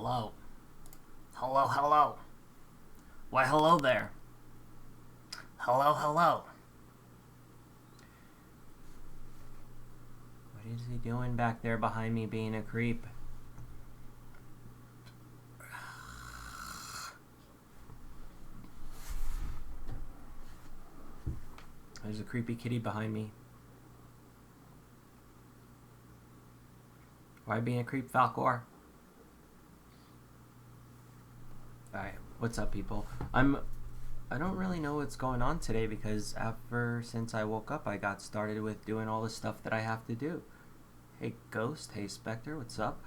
Hello. Hello, hello. Why, hello there. Hello, hello. What is he doing back there behind me being a creep? There's a creepy kitty behind me. Why being a creep, Falcor? Alright, what's up, people? I don't really know what's going on today because since I woke up, I got started with doing all the stuff that I have to do. Hey, Ghost. Hey, Spectre. What's up?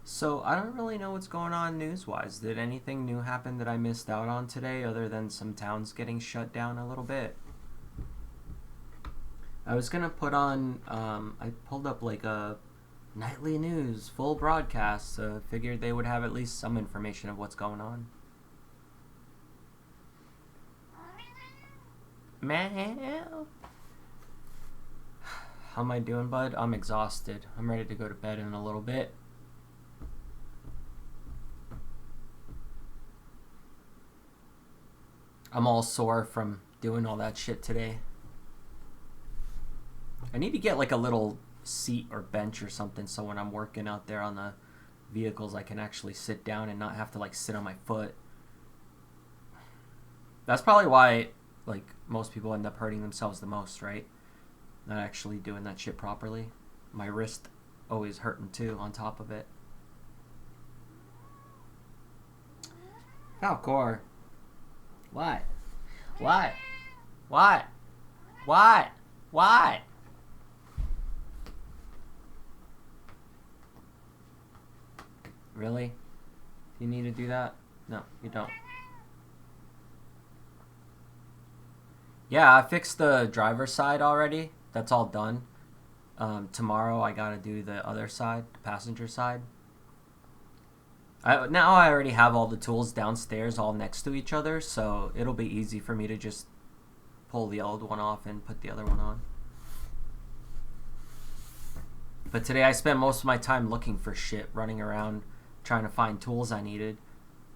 So, I don't really know what's going on news-wise. Did anything new happen that I missed out on today other than some towns getting shut down a little bit? I was gonna put on, I pulled up like a nightly news, full broadcast, so figured they would have at least some information of what's going on. Meow. How am I doing, bud? I'm exhausted. I'm ready to go to bed in a little bit. I'm all sore from doing all that shit today. I need to get like a little seat or bench or something so when I'm working out there on the vehicles I can actually sit down and not have to like sit on my foot. That's probably why like most people end up hurting themselves the most, right? Not actually doing that shit properly. My wrist always hurting too on top of it. Falcor. What? What? What? What? What? Really? Do you need to do that? No, you don't. Yeah, I fixed the driver's side already. That's all done. Tomorrow I gotta do the other side, the passenger side. Now I already have all the tools downstairs all next to each other, so it'll be easy for me to just pull the old one off and put the other one on. But today I spent most of my time looking for shit, running around trying to find tools I needed.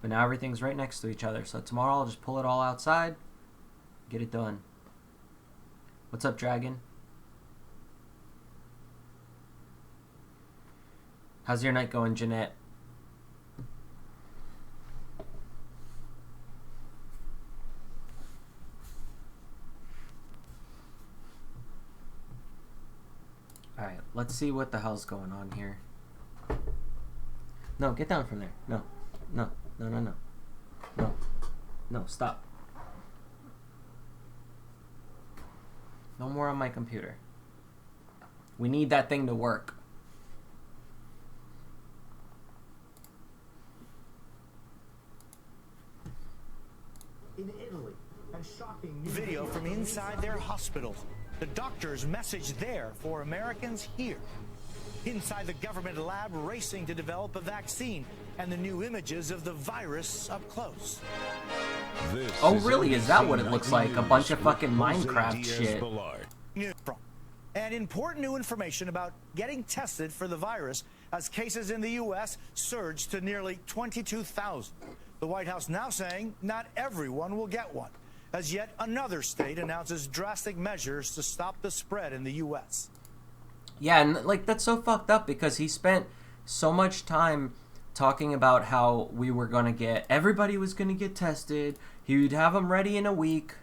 But now everything's right next to each other, so tomorrow I'll just pull it all outside, get it done. What's up, Dragon? How's your night going, Jeanette? Alright, let's see what the hell's going on here. No, get down from there. No, no, no, no, no. No, no, stop. No more on my computer. We need that thing to work. In Italy, and shocking video from inside their hospital. The doctor's message there for Americans here. Inside the government lab racing to develop a vaccine, and the new images of the virus up close. Oh, really? Is that what it looks like? A bunch of fucking Minecraft shit. And important new information about getting tested for the virus as cases in the U.S. surged to nearly 22,000. The White House now saying not everyone will get one, as yet another state announces drastic measures to stop the spread in the U.S. Yeah, and like that's so fucked up because he spent so much time talking about how we were going to get, everybody was going to get tested, he would have them ready in a week,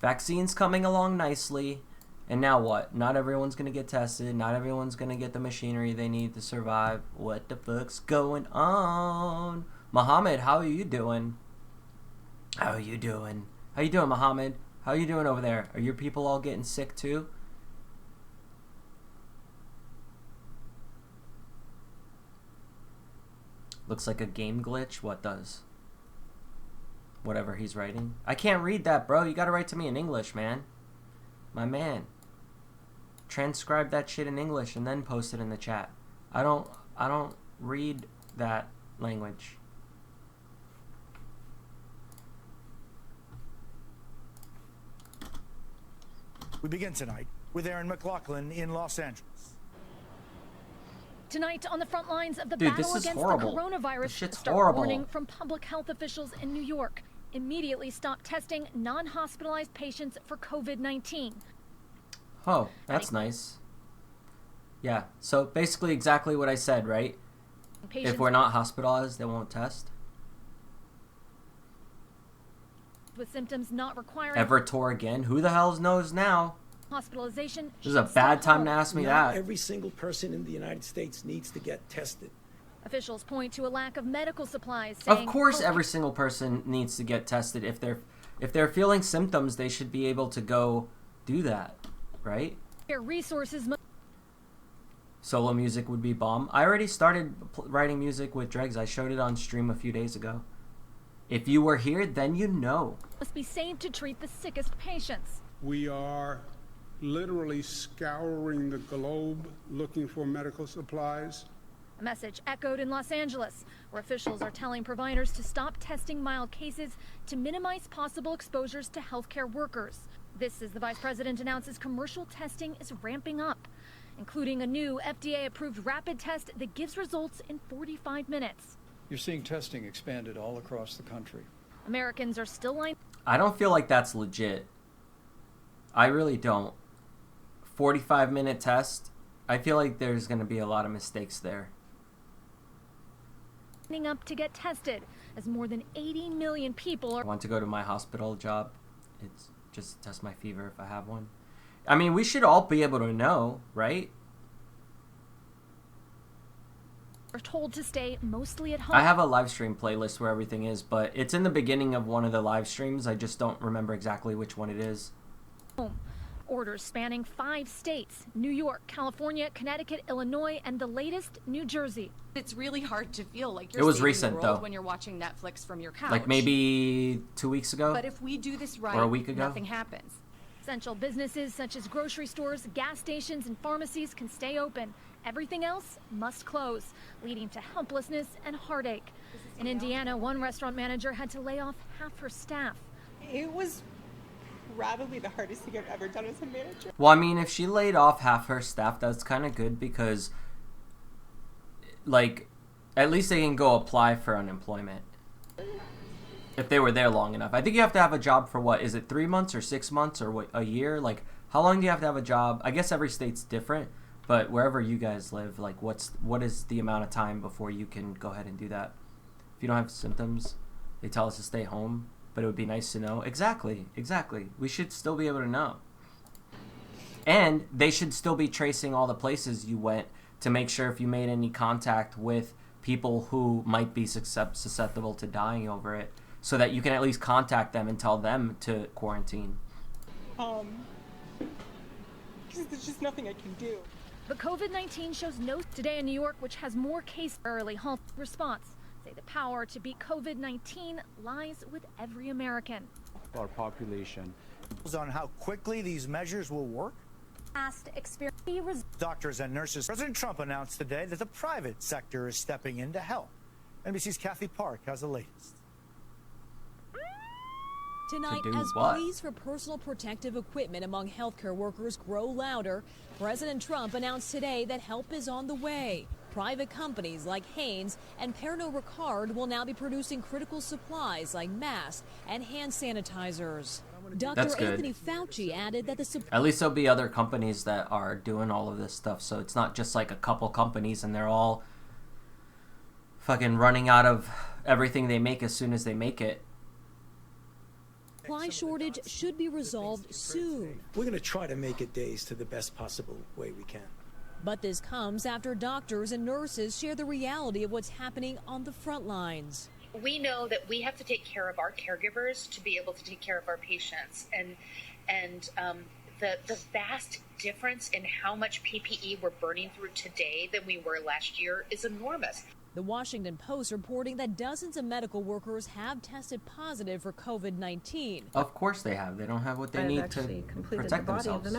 vaccines coming along nicely, and now what? Not everyone's going to get tested, not everyone's going to get the machinery they need to survive. What the fuck's going on? Muhammad, how are you doing? How are you doing? How you doing, Muhammad? How are you doing over there? Are your people all getting sick too? Looks like a game glitch. What does? Whatever he's writing. I can't read that, bro. You gotta write to me in English, man. My man. Transcribe that shit in English and then post it in the chat. I don't read that language. We begin tonight with Aaron McLaughlin in Los Angeles. Tonight, on the front lines of the Dude, this battle is against horrible. the coronavirus, This shit's start horrible. warning from public health officials in New York. Immediately stop testing non-hospitalized patients for COVID-19. Oh, that's nice. Yeah, so basically exactly what I said, right? Patients If we're not hospitalized, they won't test. with symptoms not requiring Ever tour again? Who the hell knows now? hospitalization. This is a bad time to ask me Not that. every single person in the United States needs to get tested. Officials point to a lack of medical supplies, saying, Of course, quote, every single person needs to get tested. If they're feeling symptoms, they should be able to go do that, right? their resources Solo music would be bomb. I already started writing music with Dregs. I showed it on stream a few days ago. If you were here, then you know. must be saved to treat the sickest patients. We are literally scouring the globe looking for medical supplies. A message echoed in Los Angeles, where officials are telling providers to stop testing mild cases to minimize possible exposures to healthcare workers. This as the vice president announces commercial testing is ramping up, including a new FDA-approved rapid test that gives results in 45 minutes. You're seeing testing expanded all across the country. Americans are still lined I don't feel like that's legit. I really don't. 45-minute test. I feel like there's going to be a lot of mistakes there. up to get tested, as more than 80 million people I are want to go to my hospital job. It's just to test my fever if I have one. I mean, we should all be able to know, right? told to stay mostly at home. I have a live stream playlist where everything is, but it's in the beginning of one of the live streams. I just don't remember exactly which one it is. Orders spanning 5 states: New York, California, Connecticut, Illinois, and the latest, New Jersey. It's really hard to feel like you're It was saving recent, the world though. when you're watching Netflix from your couch. Like maybe 2 weeks ago? But if we do this right, or a week ago? nothing happens. Essential businesses such as grocery stores, gas stations, and pharmacies can stay open. Everything else must close, leading to helplessness and heartache. In Indiana, one restaurant manager had to lay off half her staff. It was probably the hardest thing I've ever done as a manager. Well, I mean, if she laid off half her staff, that's kind of good because, like, at least they can go apply for unemployment if they were there long enough. I think you have to have a job for what? Is it 3 months or 6 months or what, a year? Like, how long do you have to have a job? I guess every state's different, but wherever you guys live, like, what is the amount of time before you can go ahead and do that? If you don't have symptoms, they tell us to stay home, but it would be nice to know. Exactly. We should still be able to know. And they should still be tracing all the places you went to make sure if you made any contact with people who might be susceptible to dying over it, so that you can at least contact them and tell them to quarantine. Because there's just nothing I can do. But COVID-19 shows no today in New York, which has more cases. Early health response say the power to beat COVID-19 lies with every American. Our population. On how quickly these measures will work? Past experience. Doctors and nurses. President Trump announced today that the private sector is stepping in to help. NBC's Kathy Park has the latest. Tonight, To do as what? pleas for personal protective equipment among healthcare workers grow louder, President Trump announced today that help is on the way. Private companies like Hanes and Pernod Ricard will now be producing critical supplies like masks and hand sanitizers. Dr. That's good. Anthony Fauci added that the At least there'll be other companies that are doing all of this stuff, so it's not just like a couple companies and they're all fucking running out of everything they make as soon as they make it. supply shortage should be resolved soon. We're going to try to make it days to the best possible way we can. But this comes after doctors and nurses share the reality of what's happening on the front lines. We know that we have to take care of our caregivers to be able to take care of our patients, and the vast difference in how much PPE we're burning through today than we were last year is enormous. The Washington Post reporting that dozens of medical workers have tested positive for COVID-19. Of course they have. They don't have what they need to protect themselves.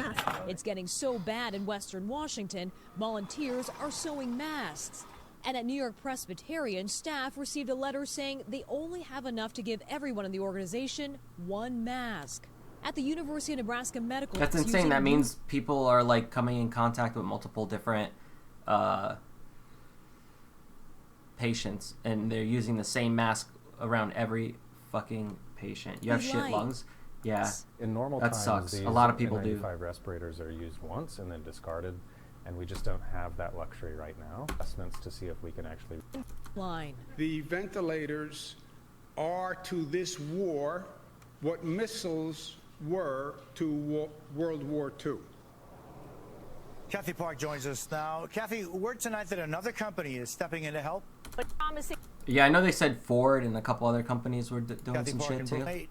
It's getting so bad in Western Washington, volunteers are sewing masks. And at New York Presbyterian, staff received a letter saying they only have enough to give everyone in the organization one mask. At the University of Nebraska Medical That's insane. That means people are like coming in contact with multiple different patients, and they're using the same mask around every fucking patient. You have shit lungs. Yeah. In normal that times, sucks. these A lot of people do. N95 respirators are used once and then discarded, and we just don't have that luxury right now. Assessments to see if we can actually... The ventilators are to this war what missiles were to World War II. Kathy Park joins us now. Kathy, word tonight that another company is stepping in to help. Yeah, I know they said Ford and a couple other companies were doing Kathy some Park shit too.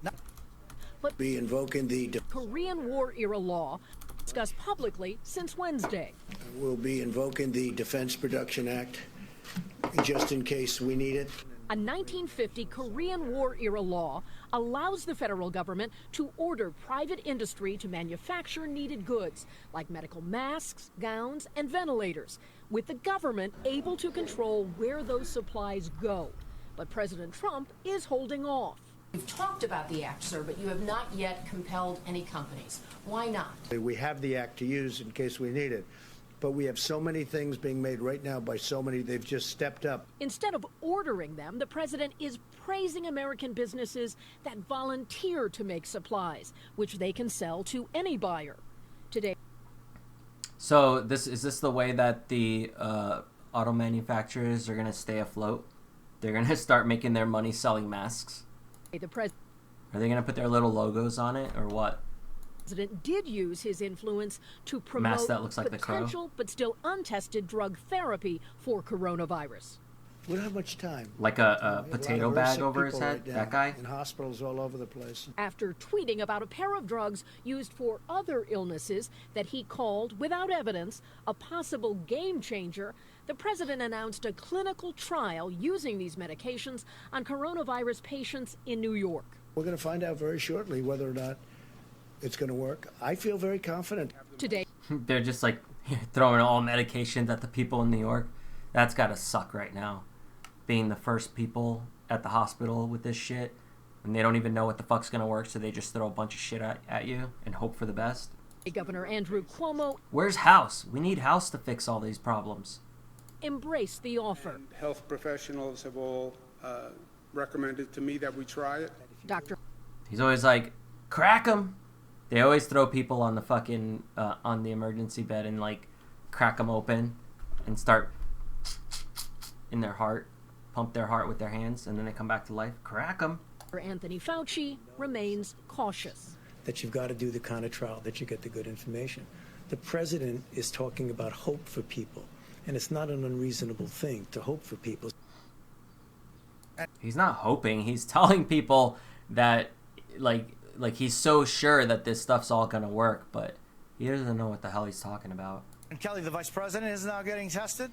But be invoking the Korean War era law discussed publicly since Wednesday. We'll be invoking the Defense Production Act just in case we need it. A 1950 Korean War era law allows the federal government to order private industry to manufacture needed goods like medical masks, gowns, and ventilators, with the government able to control where those supplies go. But President Trump is holding off. You've talked about the act, sir, but you have not yet compelled any companies. Why not? We have the act to use in case we need it. But we have so many things being made right now by so many, they've just stepped up. Instead of ordering them, the president is praising American businesses that volunteer to make supplies, which they can sell to any buyer. Today. So is this the way that the auto manufacturers are going to stay afloat? They're going to start making their money selling masks? The Are they going to put their little logos on it or what? President did use his influence to promote that looks like potential but still untested drug therapy for coronavirus. We don't have much time. Like a potato bag over his head? Right that guy? In hospitals all over the place. After tweeting about a pair of drugs used for other illnesses that he called, without evidence, a possible game changer, the president announced a clinical trial using these medications on coronavirus patients in New York. We're going to find out very shortly whether or not it's going to work. I feel very confident. Today, they're just like throwing all medications at the people in New York. That's got to suck right now. Being the first people at the hospital with this shit, and they don't even know what the fuck's going to work, so they just throw a bunch of shit at you and hope for the best. Governor Andrew Cuomo. Where's House? We need House to fix all these problems. Embrace the offer. And health professionals have all recommended to me that we try it. Dr. He's always like, crack them. They always throw people on the fucking on the emergency bed and like crack them open and start in their heart, pump their heart with their hands, and then they come back to life. Crack them. Anthony Fauci remains cautious. That you've got to do the kind of trial that you get the good information. The president is talking about hope for people, and it's not an unreasonable thing to hope for people. He's not hoping. He's telling people that like he's so sure that this stuff's all gonna work, but he doesn't know what the hell he's talking about. And Kelly, the vice president, is now getting tested?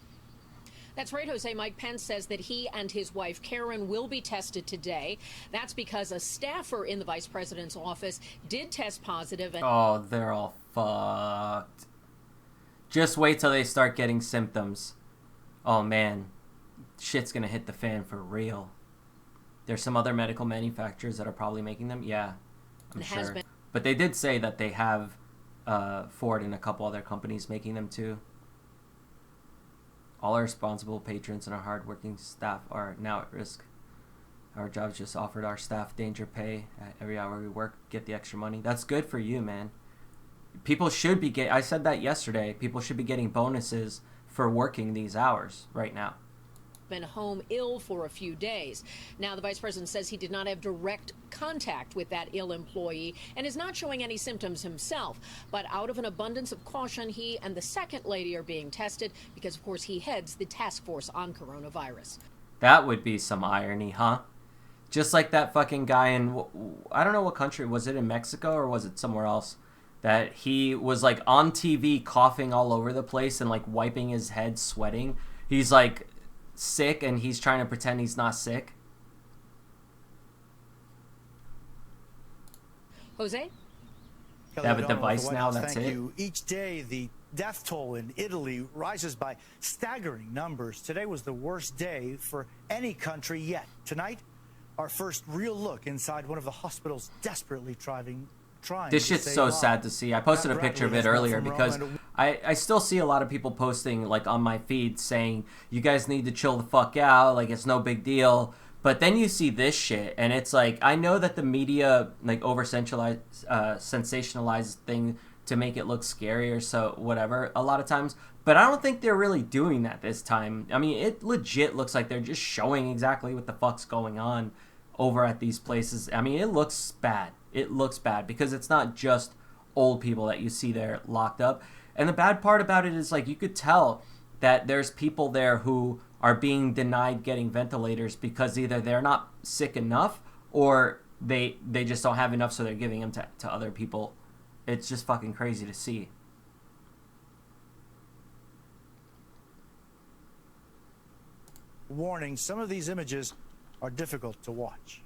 That's right, Jose. Mike Pence says that he and his wife, Karen, will be tested today. That's because a staffer in the vice president's office did test positive. Oh, they're all fucked. Just wait till they start getting symptoms. Oh, man. Shit's gonna hit the fan for real. There's some other medical manufacturers that are probably making them. Yeah, I'm sure. But they did say that they have Ford and a couple other companies making them too. All our responsible patrons and our hardworking staff are now at risk. Our jobs just offered our staff danger pay at every hour we work, get the extra money. That's good for you, man. People should be I said that yesterday. People should be getting bonuses for working these hours right now. Been home ill for a few days. Now the vice president says he did not have direct contact with that ill employee and is not showing any symptoms himself. But out of an abundance of caution, he and the second lady are being tested because, of course, he heads the task force on coronavirus. That would be some irony, huh? Just like that fucking guy in, I don't know what country, was it in Mexico or was it somewhere else? That he was like on TV coughing all over the place and like wiping his head, sweating. He's like sick and he's trying to pretend he's not sick. Jose? They have a device now, that's it. Each day, the death toll in Italy rises by staggering numbers. Today was the worst day for any country yet. Tonight, our first real look inside one of the hospitals desperately trying trying This to shit's save so lives. sad to see. I posted a Matt picture of Bradley it has more earlier from because Rome, and I still see a lot of people posting like on my feed saying, you guys need to chill the fuck out, like it's no big deal. But then you see this shit and it's like, I know that the media like sensationalized thing to make it look scary or so whatever a lot of times, but I don't think they're really doing that this time. I mean, it legit looks like they're just showing exactly what the fuck's going on over at these places. I mean, it looks bad. It looks bad because it's not just old people that you see there locked up. And the bad part about it is like you could tell that there's people there who are being denied getting ventilators because either they're not sick enough or they just don't have enough, so they're giving them to other people. It's just fucking crazy to see. Warning, some of these images are difficult to watch.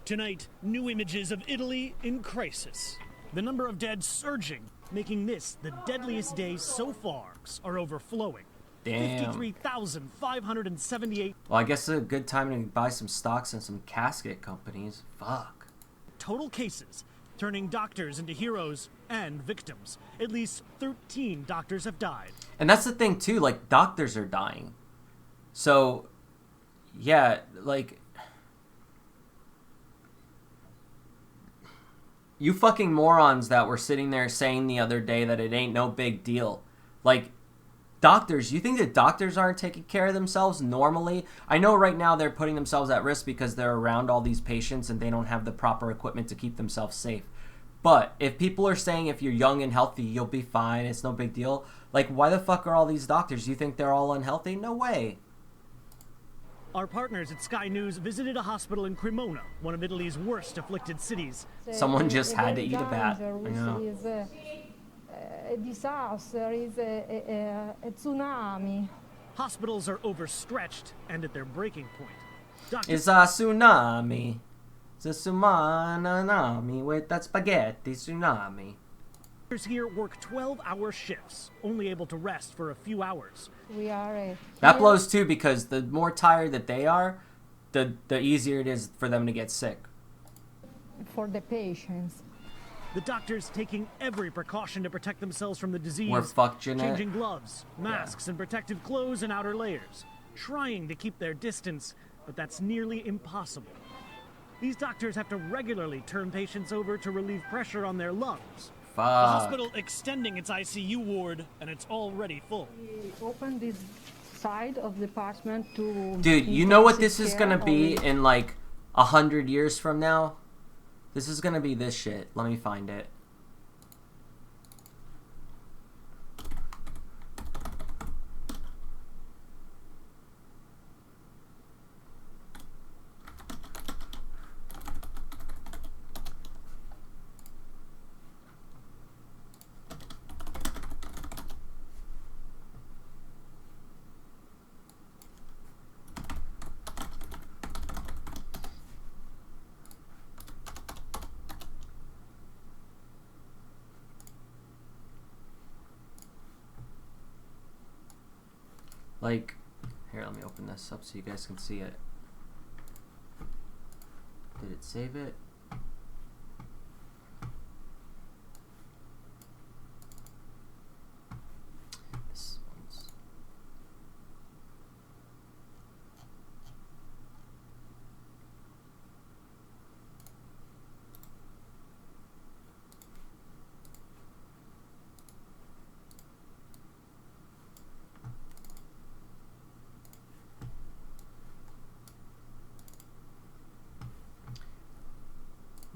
Tonight, new images of Italy in crisis. The number of dead surging, making this the deadliest day so far, are overflowing. Damn. 53,578. Well, I guess it's a good time to buy some stocks in some casket companies. Fuck. Total cases, turning doctors into heroes and victims. At least 13 doctors have died. And that's the thing, too. Like, doctors are dying. So, yeah, like... You fucking morons that were sitting there saying the other day that it ain't no big deal. Like, doctors, you think that doctors aren't taking care of themselves normally? I know right now they're putting themselves at risk because they're around all these patients and they don't have the proper equipment to keep themselves safe. But if people are saying if you're young and healthy, you'll be fine, it's no big deal. Like, why the fuck are all these doctors? You think they're all unhealthy? No way. Our partners at Sky News visited a hospital in Cremona, one of Italy's worst afflicted cities. Someone just had to eat a bat. Is a disaster, is a tsunami. Hospitals are overstretched and at their breaking point. It's a tsunami. It's a tsunami with that spaghetti tsunami. Doctors here work 12-hour shifts, only able to rest for a few hours. That blows too, because the more tired that they are, the easier it is for them to get sick. For the patients. The doctors taking every precaution to protect themselves from the disease. We're fucked, Jeanette. Changing gloves, masks, and protective clothes and outer layers. Trying to keep their distance, but that's nearly impossible. These doctors have to regularly turn patients over to relieve pressure on their lungs. Fuck. The hospital extending its ICU ward, and it's already full. We opened this side of the department to... Dude, you know what this is gonna be in like 100 years from now? This is gonna be this shit. Let me find it. Like, here, let me open this up so you guys can see it. Did it save it? This one's...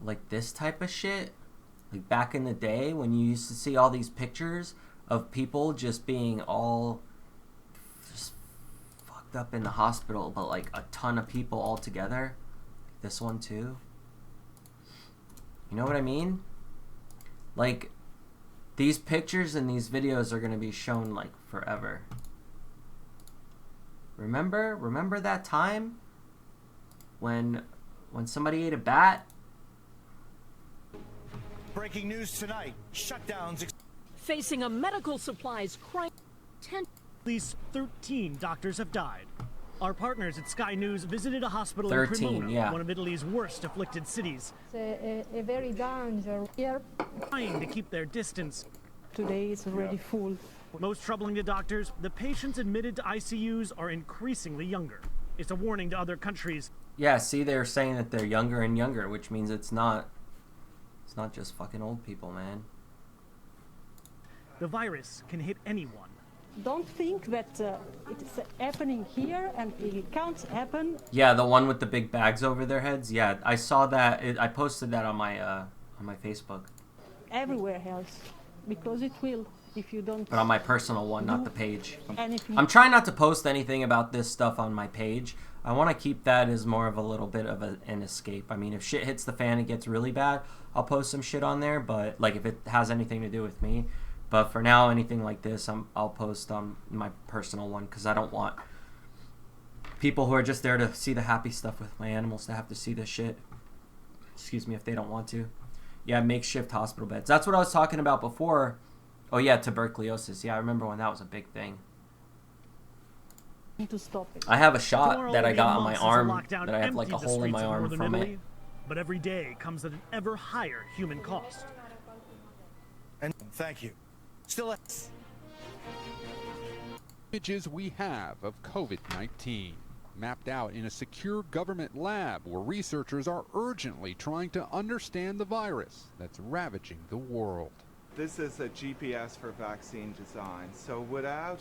Like this type of shit, like back in the day when you used to see all these pictures of people just being all just fucked up in the hospital, but like a ton of people all together. This one too. You know what I mean? Like, these pictures and these videos are gonna be shown like forever. Remember that time when somebody ate a bat? Breaking news tonight. Shutdowns. Facing a medical supplies crisis. At least 13 doctors have died. Our partners at Sky News visited a hospital 13, in Cremona, yeah. one of Italy's worst afflicted cities. It's a very dangerous here. Trying to keep their distance. Today is already full. Most troubling to doctors, the patients admitted to ICUs are increasingly younger. It's a warning to other countries. Yeah, see, they're saying that they're younger and younger, which means it's not just fucking old people, man. The virus can hit anyone. Don't think that it's happening here and it can't happen. Yeah, the one with the big bags over their heads. Yeah, I saw that. I posted that on my Facebook. Everywhere else, because it will if you don't. But on my personal one, not the page. Anything. I'm trying not to post anything about this stuff on my page. I want to keep that as more of a little bit of an escape. I mean, if shit hits the fan and gets really bad, I'll post some shit on there. But like, if it has anything to do with me. But for now, anything like this, I'll post on my personal one because I don't want people who are just there to see the happy stuff with my animals to have to see this shit. Excuse me if they don't want to. Yeah, makeshift hospital beds. That's what I was talking about before. Oh yeah, tuberculosis. Yeah, I remember when that was a big thing. To stop it. I have a shot that I got on my arm that I have like a hole in my arm from it. But every day comes at an ever higher human cost. And thank you. Still images we have of COVID-19 mapped out in a secure government lab where researchers are urgently trying to understand the virus that's ravaging the world. This is a GPS for vaccine design. So without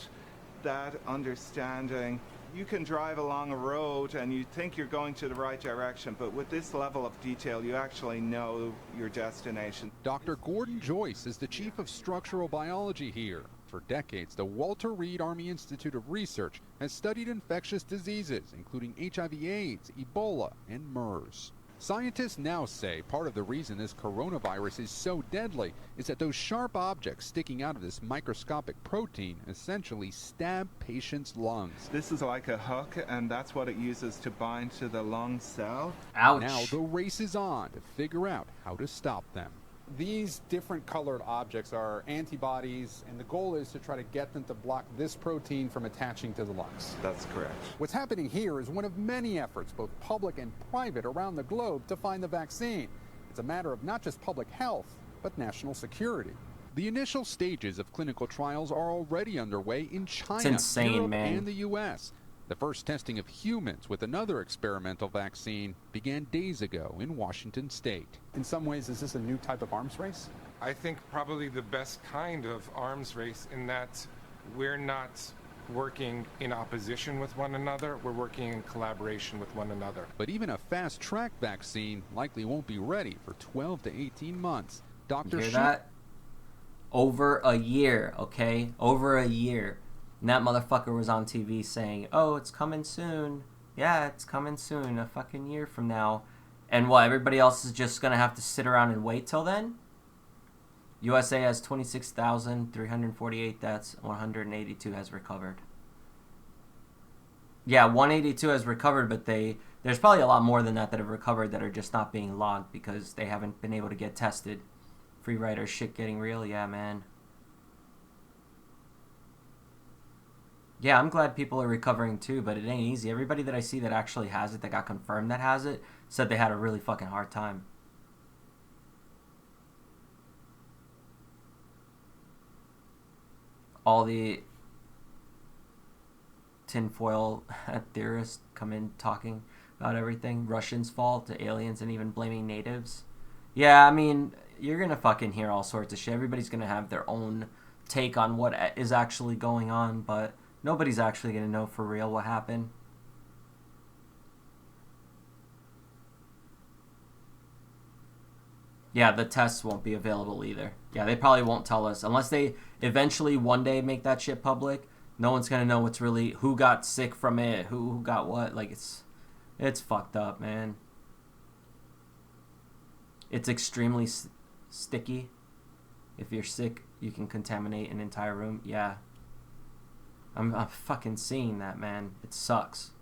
that understanding, you can drive along a road and you think you're going to the right direction, but with this level of detail, you actually know your destination. Dr. Gordon Joyce is the chief of structural biology here. For decades, the Walter Reed Army Institute of Research has studied infectious diseases, including HIV/AIDS, Ebola, and MERS. Scientists now say part of the reason this coronavirus is so deadly is that those sharp objects sticking out of this microscopic protein essentially stab patients' lungs. This is like a hook, and that's what it uses to bind to the lung cell. Ouch. Now the race is on to figure out how to stop them. These different colored objects are antibodies, and the goal is to try to get them to block this protein from attaching to the lungs. That's correct. What's happening here is one of many efforts, both public and private, around the globe to find the vaccine. It's a matter of not just public health, but national security. The initial stages of clinical trials are already underway in China, it's insane, Europe, man. and the U.S. The first testing of humans with another experimental vaccine began days ago in Washington state. In some ways, is this a new type of arms race? I think probably the best kind of arms race in that we're not working in opposition with one another, we're working in collaboration with one another. But even a fast-track vaccine likely won't be ready for 12 to 18 months. You hear that? Over a year, okay? Over a year. And that motherfucker was on TV saying, oh, it's coming soon. Yeah, it's coming soon. A fucking year from now. And what, everybody else is just going to have to sit around and wait till then? USA has 26,348 deaths. 182 has recovered. Yeah, 182 has recovered, but there's probably a lot more than that have recovered that are just not being logged because they haven't been able to get tested. Free rider shit getting real. Yeah, man. Yeah, I'm glad people are recovering too, but it ain't easy. Everybody that I see that actually has it, that got confirmed that has it, said they had a really fucking hard time. All the tinfoil theorists come in talking about everything. Russians' fault to aliens and even blaming natives. Yeah, I mean, you're gonna fucking hear all sorts of shit. Everybody's gonna have their own take on what is actually going on, but nobody's actually going to know for real what happened. Yeah, the tests won't be available either. Yeah, they probably won't tell us. Unless they eventually one day make that shit public, no one's going to know what's really, who got sick from it, who got what. Like, it's fucked up, man. It's extremely sticky. If you're sick, you can contaminate an entire room. Yeah. I'm fucking seeing that, man. It sucks.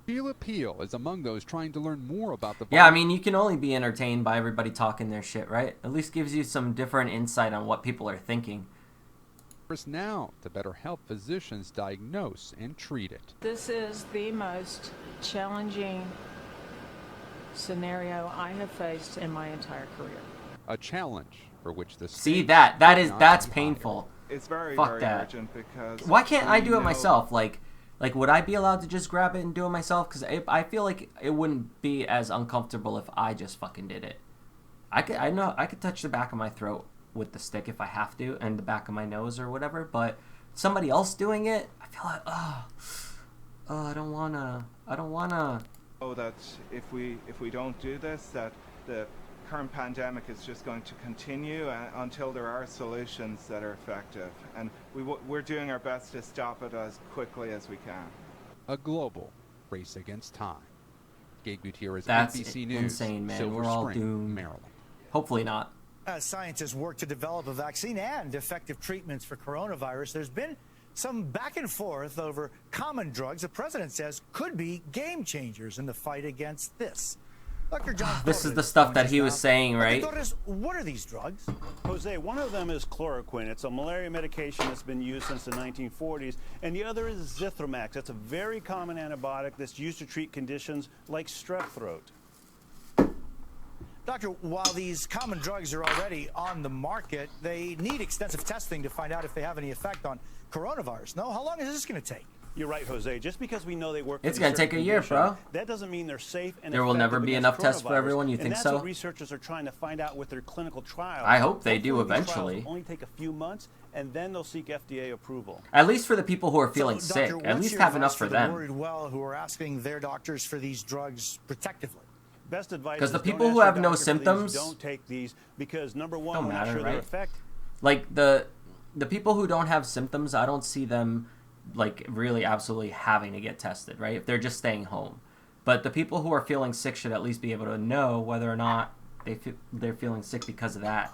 Sheila Peel is among those trying to learn more about the... Yeah, I mean, you can only be entertained by everybody talking their shit, right? At least gives you some different insight on what people are thinking. now to better help physicians diagnose and treat it. This is the most challenging scenario I have faced in my entire career. A challenge for which the See stakes that's cannot be painful. It's very, Fuck very that. urgent because Why can't I we do it know- myself? Like, would I be allowed to just grab it and do it myself? Because I feel like it wouldn't be as uncomfortable if I just fucking did it. I could touch the back of my throat with the stick if I have to, and the back of my nose or whatever. But somebody else doing it, I feel like, I don't wanna. Oh, that if we don't do this, that the current pandemic is just going to continue until there are solutions that are effective, and we're doing our best to stop it as quickly as we can. A global race against time. Gabe Gutierrez, That's NBC News, insane, man. Silver We're all Spring, doomed. Maryland. Hopefully not. As scientists work to develop a vaccine and effective treatments for coronavirus, there's been some back and forth over common drugs the president says could be game changers in the fight against this. Dr. John This is Torres the stuff that joins he us was now. saying, Dr. right? Torres, what are these drugs? Jose, one of them is chloroquine. It's a malaria medication that's been used since the 1940s. And the other is Zithromax. That's a very common antibiotic that's used to treat conditions like strep throat. Doctor, while these common drugs are already on the market, they need extensive testing to find out if they have any effect on coronavirus. No? How long is this going to take? You're right, Jose. Just because we know they work, It's going gonna to take a year, bro. That doesn't mean they're safe and There will never effective be against enough tests for coronavirus. everyone. You And think that's so? what researchers are trying to find out with their clinical trials. I hope they do Hopefully these trials eventually. will only take a few months, and then they'll seek FDA approval. At least for the people who are feeling So, sick. Doctor, At what's least your have advice enough for the them. worried well who are asking their doctors for these drugs protectively? Best advice Because is the don't people ask who your have no doctor for these, symptoms don't take these because number one, don't we're matter, not sure their right? effect. Like the people who don't have symptoms, I don't see them like really absolutely having to get tested, right? If they're just staying home. But the people who are feeling sick should at least be able to know whether or not they're feeling sick because of that.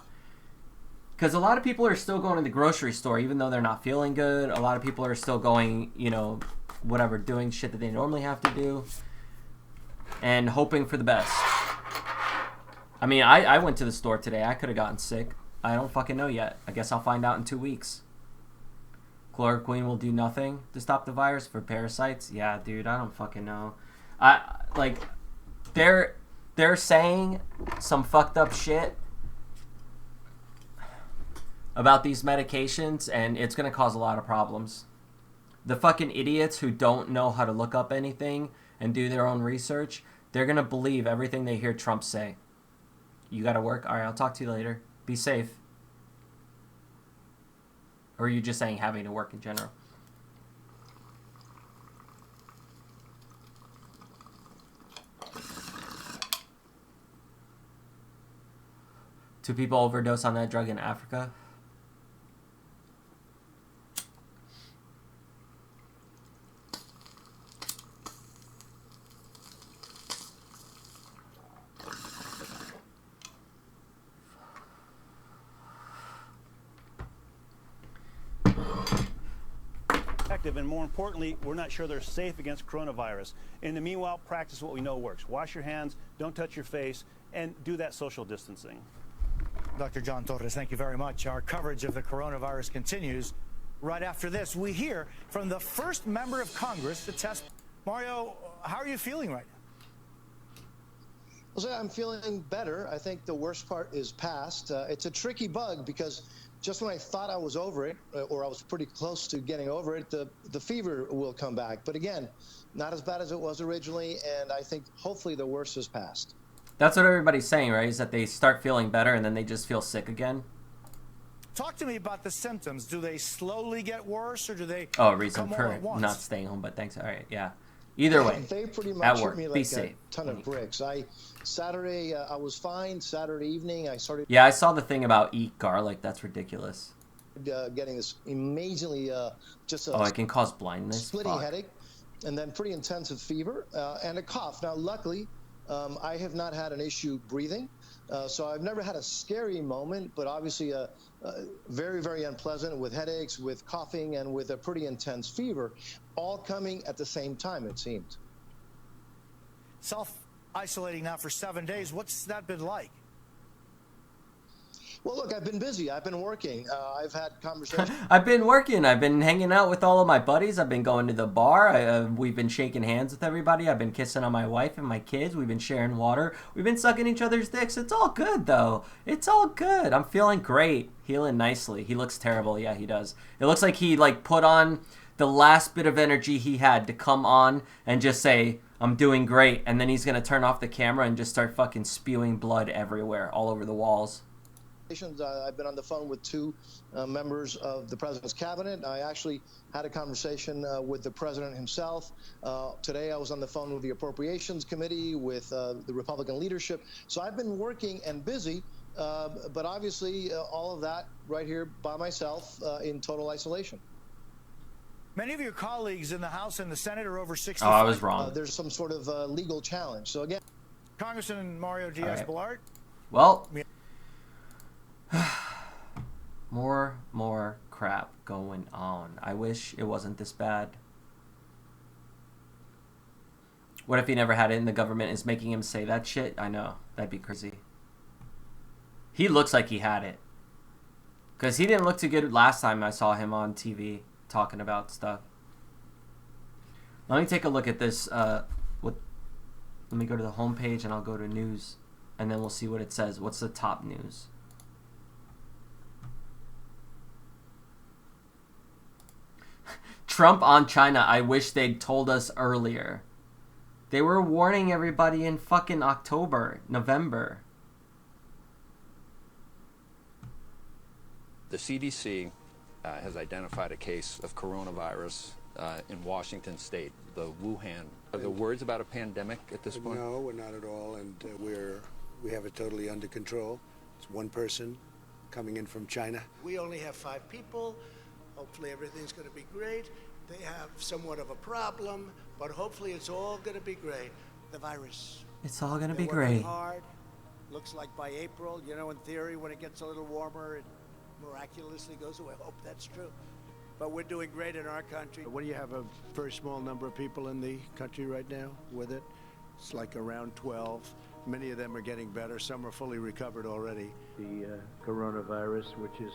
Because a lot of people are still going to the grocery store even though they're not feeling good. A lot of people are still going, whatever, doing shit that they normally have to do and hoping for the best. I mean, I went to the store today. I could have gotten sick. I don't fucking know yet. I guess I'll find out in 2 weeks. Chloroquine will do nothing to stop the virus for parasites. Yeah, dude, I don't fucking know. They're saying some fucked up shit about these medications, and it's gonna cause a lot of problems. The fucking idiots who don't know how to look up anything and do their own research, they're gonna believe everything they hear Trump say. You gotta work? Alright, I'll talk to you later. Be safe. Or are you just saying having to work in general? Two people overdose on that drug in Africa. And more importantly, we're not sure they're safe against coronavirus. In the meanwhile, practice what we know works. Wash your hands, don't touch your face, and do that social distancing. Dr. John Torres, thank you very much. Our coverage of the coronavirus continues. Right after this, we hear from the first member of Congress to test. Mario, how are you feeling right now? Jose, I'm feeling better. I think the worst part is past. It's a tricky bug because just when I thought I was over it, or I was pretty close to getting over it, the fever will come back. But again, not as bad as it was originally, and I think hopefully the worst is past. That's what everybody's saying, right? Is that they start feeling better and then they just feel sick again? Talk to me about the symptoms. Do they slowly get worse, or do they reason come all for at once? not staying home, but thanks. All right, yeah. Either way, They pretty much at hit work, me be like safe. a ton of bricks. Saturday, I was fine. Saturday evening, I started... Yeah, I saw the thing about eat garlic. That's ridiculous. Getting this amazingly just a it can cause blindness. splitting Fuck. headache, and then pretty intensive fever and a cough. Now, luckily, I have not had an issue breathing, so I've never had a scary moment, but obviously very, very unpleasant with headaches, with coughing, and with a pretty intense fever, all coming at the same time, it seemed. Self-isolating now for 7 days. What's that been like? Well, look, I've been busy. I've been working. I've had conversations. I've been working. I've been hanging out with all of my buddies. I've been going to the bar. We've been shaking hands with everybody. I've been kissing on my wife and my kids. We've been sharing water. We've been sucking each other's dicks. It's all good, though. It's all good. I'm feeling great. Healing nicely. He looks terrible. Yeah, he does. It looks like he, like, put on the last bit of energy he had to come on and just say, I'm doing great. And then he's going to turn off the camera and just start fucking spewing blood everywhere, all over the walls. I've been on the phone with two members of the president's cabinet. I actually had a conversation with the president himself. Today I was on the phone with the Appropriations Committee, with the Republican leadership. So I've been working and busy, but obviously all of that right here by myself in total isolation. Many of your colleagues in the House and the Senate are over 65. Oh, I was wrong. There's some sort of legal challenge. So again, Congressman Mario Diaz-Balart. Well, more crap going on. I wish it wasn't this bad. What if he never had it and the government is making him say that shit? I know. That'd be crazy. He looks like he had it. Because he didn't look too good last time I saw him on TV talking about stuff. Let me take a look at this. Let me go to the home page and I'll go to news. And then we'll see what it says. What's the top news? Trump on China. I wish they'd told us earlier. They were warning everybody in fucking November. The CDC has identified a case of coronavirus in Washington State, the Wuhan. Are there words about a pandemic at this point? No, we're not at all, and we have it totally under control. It's one person coming in from China. We only have 5 people. Hopefully everything's going to be great. They have somewhat of a problem, but hopefully it's all going to be great. The virus. It's all going to be working great. Hard. Looks like by April, you know, in theory, when it gets a little warmer, it miraculously goes away. I hope that's true. But we're doing great in our country. What do you have, a very small number of people in the country right now with it? It's like around 12. Many of them are getting better. Some are fully recovered already. The coronavirus, which is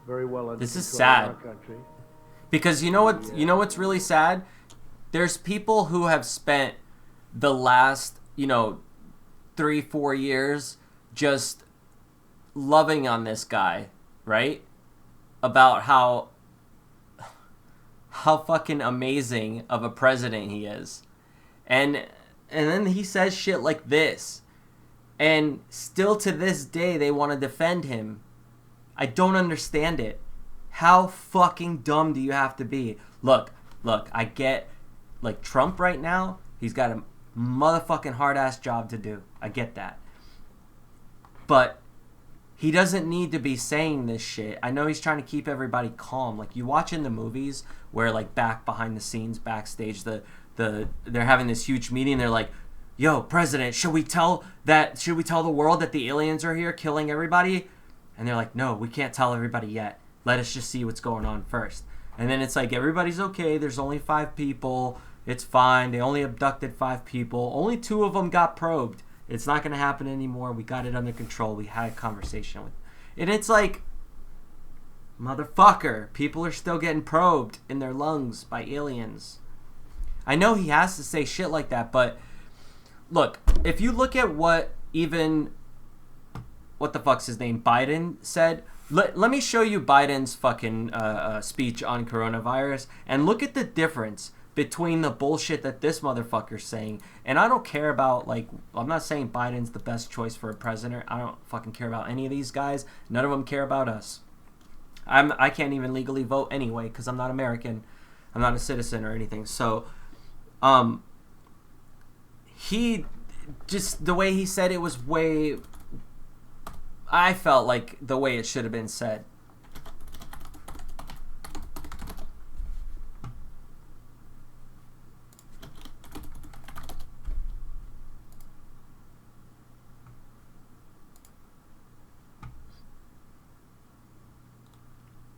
very well under This is control sad. in our country. Because you know what's really sad? There's people who have spent the last, 3-4 years just loving on this guy, right? About how fucking amazing of a president he is. And then he says shit like this. And still to this day they want to defend him. I don't understand it. How fucking dumb do you have to be? Look, I get, like, Trump right now, he's got a motherfucking hard-ass job to do. I get that. But he doesn't need to be saying this shit. I know he's trying to keep everybody calm. Like, you watch in the movies where, like, back behind the scenes, backstage, they're having this huge meeting. They're like, yo, President, should we tell the world that the aliens are here killing everybody? And they're like, no, we can't tell everybody yet. Let us just see what's going on first. And then it's like, everybody's okay. There's only 5 people. It's fine. They only abducted 5 people. Only 2 of them got probed. It's not going to happen anymore. We got it under control. We had a conversation with. And it's like, motherfucker, people are still getting probed in their lungs by aliens. I know he has to say shit like that, but look, if you look at what the fuck's his name, Biden said, let me show you Biden's fucking speech on coronavirus, and look at the difference between the bullshit that this motherfucker's saying. And I don't care about, like, I'm not saying Biden's the best choice for a president. I don't fucking care about any of these guys. None of them care about us. I can't even legally vote anyway because I'm not American. I'm not a citizen or anything. So, he just, the way he said it was way, I felt like the way it should have been said.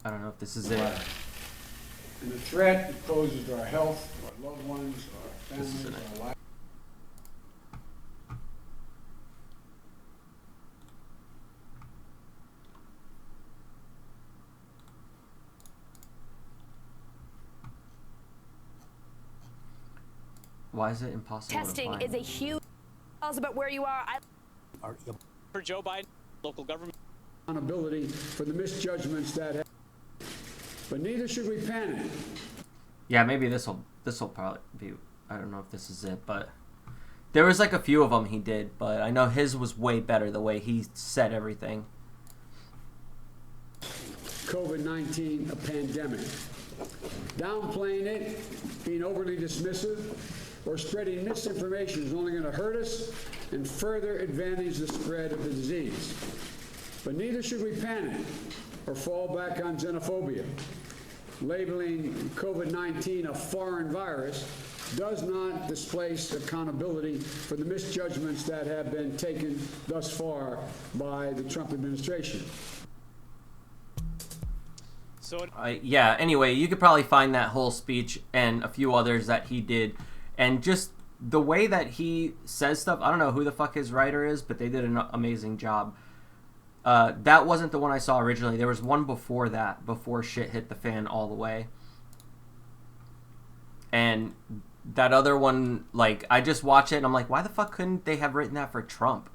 I don't know if this is it. And the threat it poses to our health, to our loved ones, our families, our lives. Why is it impossible Testing to find? is a huge... Tell us about where you are. For Joe Biden, local government. Accountability for the misjudgments that have... But neither should we panic. Yeah, maybe this will probably be... I don't know if this is it, but... There was like a few of them he did, but I know his was way better the way he said everything. COVID-19, a pandemic. Downplaying it, being overly dismissive, or spreading misinformation is only going to hurt us and further advantage the spread of the disease. But neither should we panic or fall back on xenophobia. Labeling COVID-19 a foreign virus does not displace accountability for the misjudgments that have been taken thus far by the Trump administration. So yeah, anyway, you could probably find that whole speech and a few others that he did. And just the way that he says stuff, I don't know who the fuck his writer is, but they did an amazing job. That wasn't the one I saw originally. There was one before that, before shit hit the fan all the way. And that other one, like, I just watched it and I'm like, why the fuck couldn't they have written that for Trump?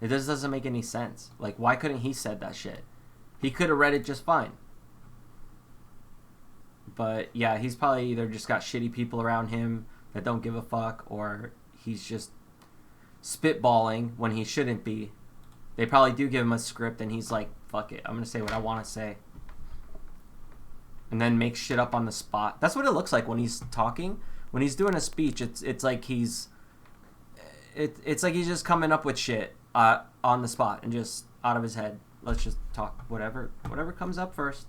It just doesn't make any sense. Like, why couldn't he said that shit? He could have read it just fine. But yeah, he's probably either just got shitty people around him that don't give a fuck, or he's just spitballing when he shouldn't be. They probably do give him a script and he's like, fuck it, I'm gonna say what I want to say. And then make shit up on the spot. That's what it looks like when he's talking. When he's doing a speech, it's like he's like he's just coming up with shit on the spot and just out of his head. Let's just talk whatever comes up first.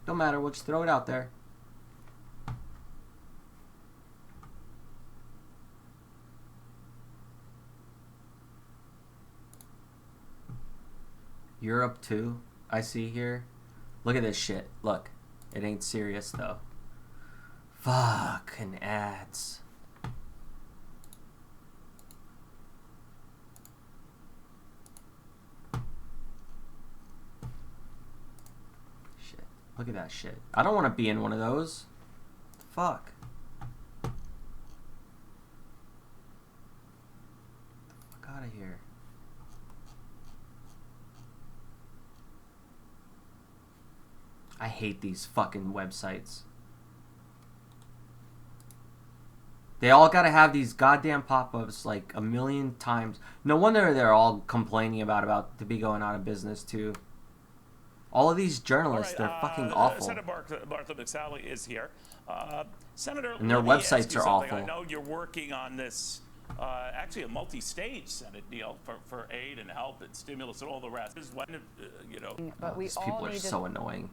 Don't matter, we'll just throw it out there. Europe too, I see here. Look at this shit. Look. It ain't serious though. Fucking ads. Shit. Look at that shit. I don't want to be in one of those. Fuck. Get the fuck out of here. I hate these fucking websites. They all gotta have these goddamn pop-ups like a million times. No wonder they're all complaining about to be going out of business too. All of these journalists, they're fucking awful. Senator Martha McSally is here. Senator, and their websites are awful. I know you're working on this, actually a multi-stage Senate deal for aid and help and stimulus and all the rest. This is when, you know. But these people are so annoying.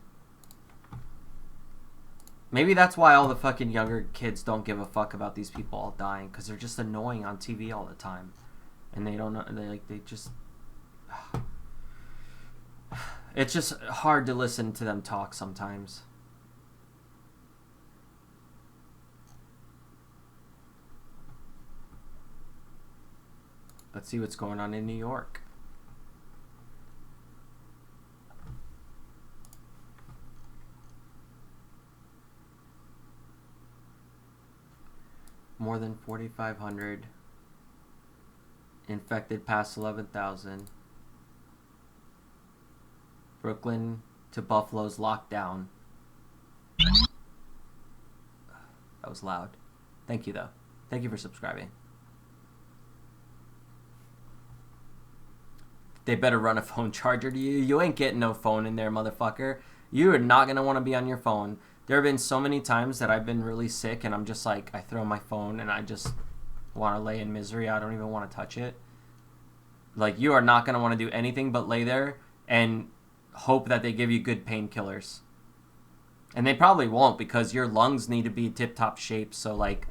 Maybe that's why all the fucking younger kids don't give a fuck about these people all dying, because they're just annoying on TV all the time, and they don't know. They just. It's just hard to listen to them talk sometimes. Let's see what's going on in New York. More than 4,500. Infected past 11,000. Brooklyn to Buffalo's lockdown. That was loud. Thank you, though. Thank you for subscribing. They better run a phone charger to you. You ain't getting no phone in there, motherfucker. You are not going to want to be on your phone. There have been so many times that I've been really sick and I'm just like, I throw my phone and I just want to lay in misery. I don't even want to touch it. Like, you are not going to want to do anything but lay there and hope that they give you good painkillers. And they probably won't, because your lungs need to be tip-top shape. So, like,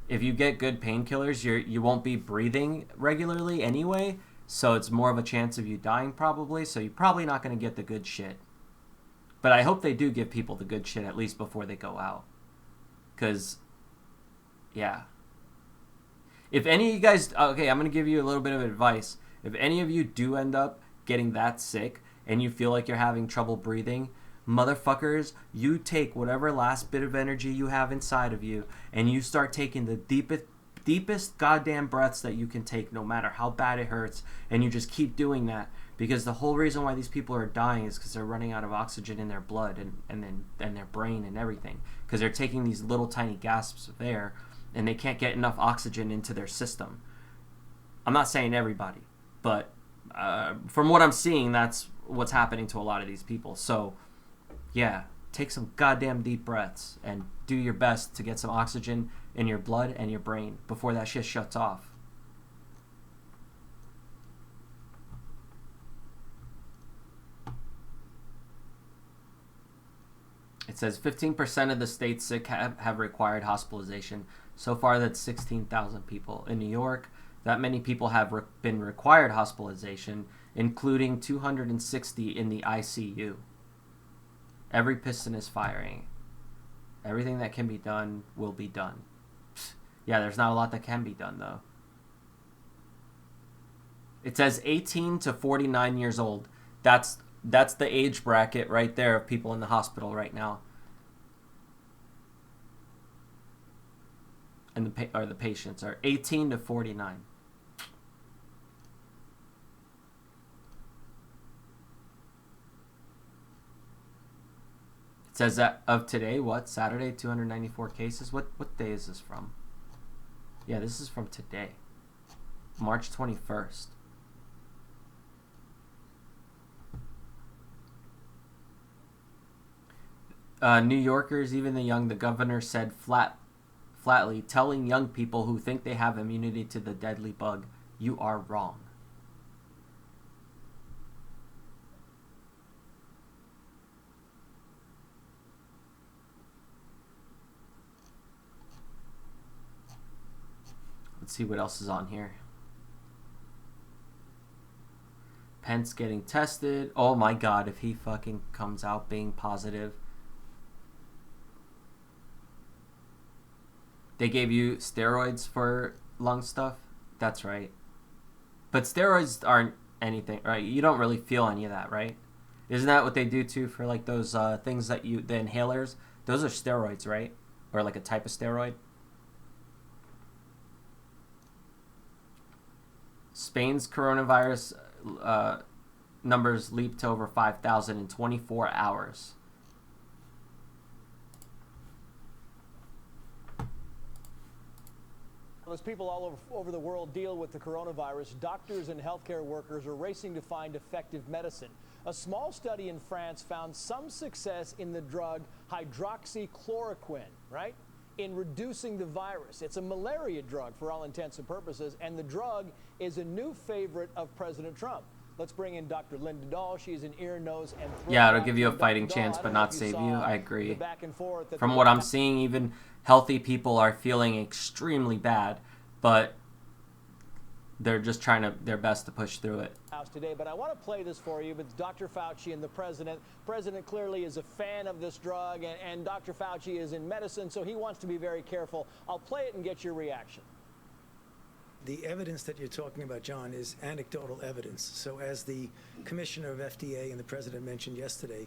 if you get good painkillers, you won't be breathing regularly anyway. So it's more of a chance of you dying probably. So you're probably not going to get the good shit. But I hope they do give people the good shit at least before they go out. Because, yeah. If any of you guys... Okay, I'm going to give you a little bit of advice. If any of you do end up getting that sick and you feel like you're having trouble breathing, motherfuckers, you take whatever last bit of energy you have inside of you and you start taking the deepest goddamn breaths that you can take, no matter how bad it hurts, and you just keep doing that, because the whole reason why these people are dying is because they're running out of oxygen in their blood and their brain and everything, because they're taking these little tiny gasps of air and they can't get enough oxygen into their system. I'm not saying everybody, but from what I'm seeing, that's what's happening to a lot of these people. So yeah, take some goddamn deep breaths and do your best to get some oxygen in your blood and your brain before that shit shuts off. It says 15% of the states sick have required hospitalization. So far, that's 16,000 people. In New York, that many people have been required hospitalization, including 260 in the ICU. Every piston is firing. Everything that can be done will be done. Yeah, there's not a lot that can be done, though. It says 18 to 49 years old. That's the age bracket right there of people in the hospital right now. And the patients are 18 to 49. It says that of today, what? Saturday, 294 cases? What day is this from? Yeah, this is from today. March 21st. New Yorkers, even the governor said flatly, telling young people who think they have immunity to the deadly bug, you are wrong. Let's see what else is on here. Pence getting tested. Oh my God, if he fucking comes out being positive. They gave you steroids for lung stuff? That's right. But steroids aren't anything, right? You don't really feel any of that, right? Isn't that what they do too for like those things that the inhalers? Those are steroids, right? Or like a type of steroid? Spain's coronavirus numbers leaped to over 5,000 in 24 hours. As people all over the world deal with the coronavirus, doctors and healthcare workers are racing to find effective medicine. A small study in France found some success in the drug hydroxychloroquine, right? In reducing the virus. It's a malaria drug for all intents and purposes, and the drug is a new favorite of President Trump. Let's bring in Dr. Linda Dahl. She's an ear, nose, and throat. Yeah, it'll give you a fighting chance, but not save you. I agree. From what I'm seeing, even healthy people are feeling extremely bad, but they're just trying their best to push through it. Today, but I want to play this for you with Dr. Fauci and the president. President clearly is a fan of this drug, and Dr. Fauci is in medicine, so he wants to be very careful. I'll play it and get your reaction. The evidence that you're talking about, John, is anecdotal evidence. So as the commissioner of FDA and the president mentioned yesterday,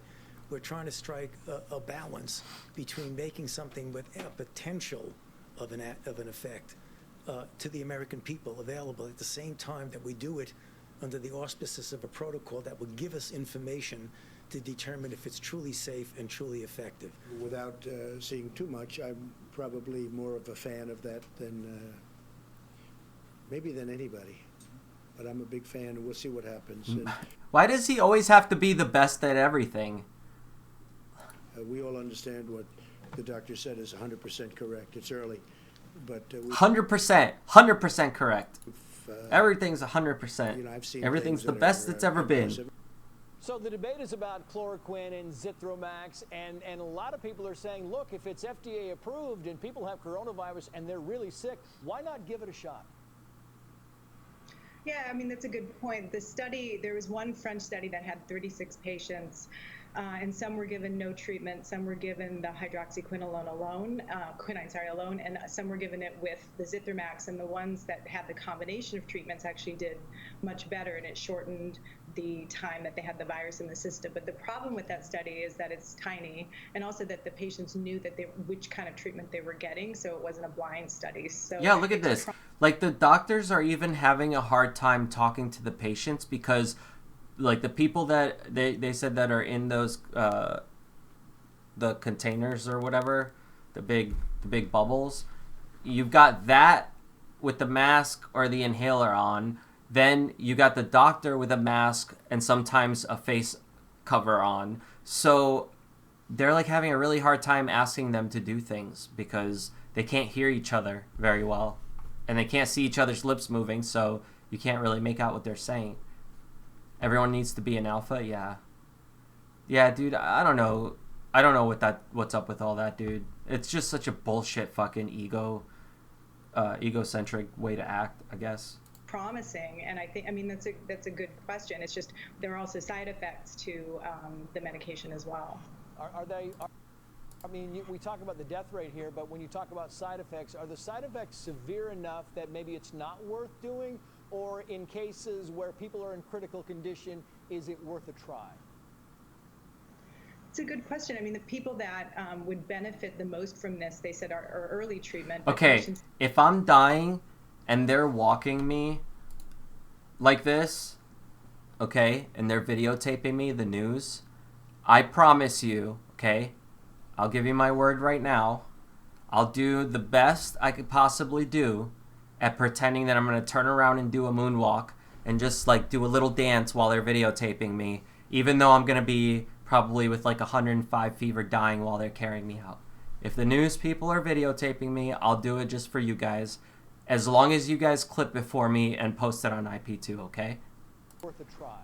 we're trying to strike a balance between making something with a potential of an effect to the American people available at the same time that we do it under the auspices of a protocol that will give us information to determine if it's truly safe and truly effective. Without seeing too much, I'm probably more of a fan of that than maybe than anybody. But I'm a big fan, and we'll see what happens. And, why does he always have to be the best at everything? we all understand what the doctor said is 100% correct. It's early, but 100% correct. Everything's 100%. You know, I've seen everything's the things best that it's ever been. So the debate is about chloroquine and Zithromax, and a lot of people are saying, look, if it's FDA approved and people have coronavirus and they're really sick, why not give it a shot? Yeah, I mean, that's a good point. The study, there was one French study that had 36 patients, and some were given no treatment, some were given the hydroxyquinone alone, alone, and some were given it with the Zithromax, and the ones that had the combination of treatments actually did much better, and it shortened the time that they had the virus in the system. But the problem with that study is that it's tiny, and also that the patients knew that which kind of treatment they were getting, so it wasn't a blind study. So yeah, look at this. Like, the doctors are even having a hard time talking to the patients because, like, the people that they said that are in those the containers or whatever, the big bubbles, you've got that with the mask or the inhaler on. Then you got the doctor with a mask and sometimes a face cover on. So they're like having a really hard time asking them to do things because they can't hear each other very well. And they can't see each other's lips moving, so you can't really make out what they're saying. Everyone needs to be an alpha, yeah. Yeah, dude, I don't know. I don't know what's up with all that, dude. It's just such a bullshit fucking egocentric way to act, I guess. Promising, and I mean that's a good question. It's just there are also side effects to the medication as well. I mean, we talk about the death rate here, but when you talk about side effects, are the side effects severe enough that maybe it's not worth doing? Or in cases where people are in critical condition, is it worth a try? It's a good question. I mean, the people that would benefit the most from this, they said, are early treatment. Okay, if I'm dying and they're walking me like this, okay, and they're videotaping me, the news, I promise you, okay, I'll give you my word right now, I'll do the best I could possibly do at pretending that I'm going to turn around and do a moonwalk and just like do a little dance while they're videotaping me, even though I'm going to be probably with like 105 fever dying while they're carrying me out. If the news people are videotaping me, I'll do it just for you guys, as long as you guys clip it for me and post it on IP2, okay? Worth a try.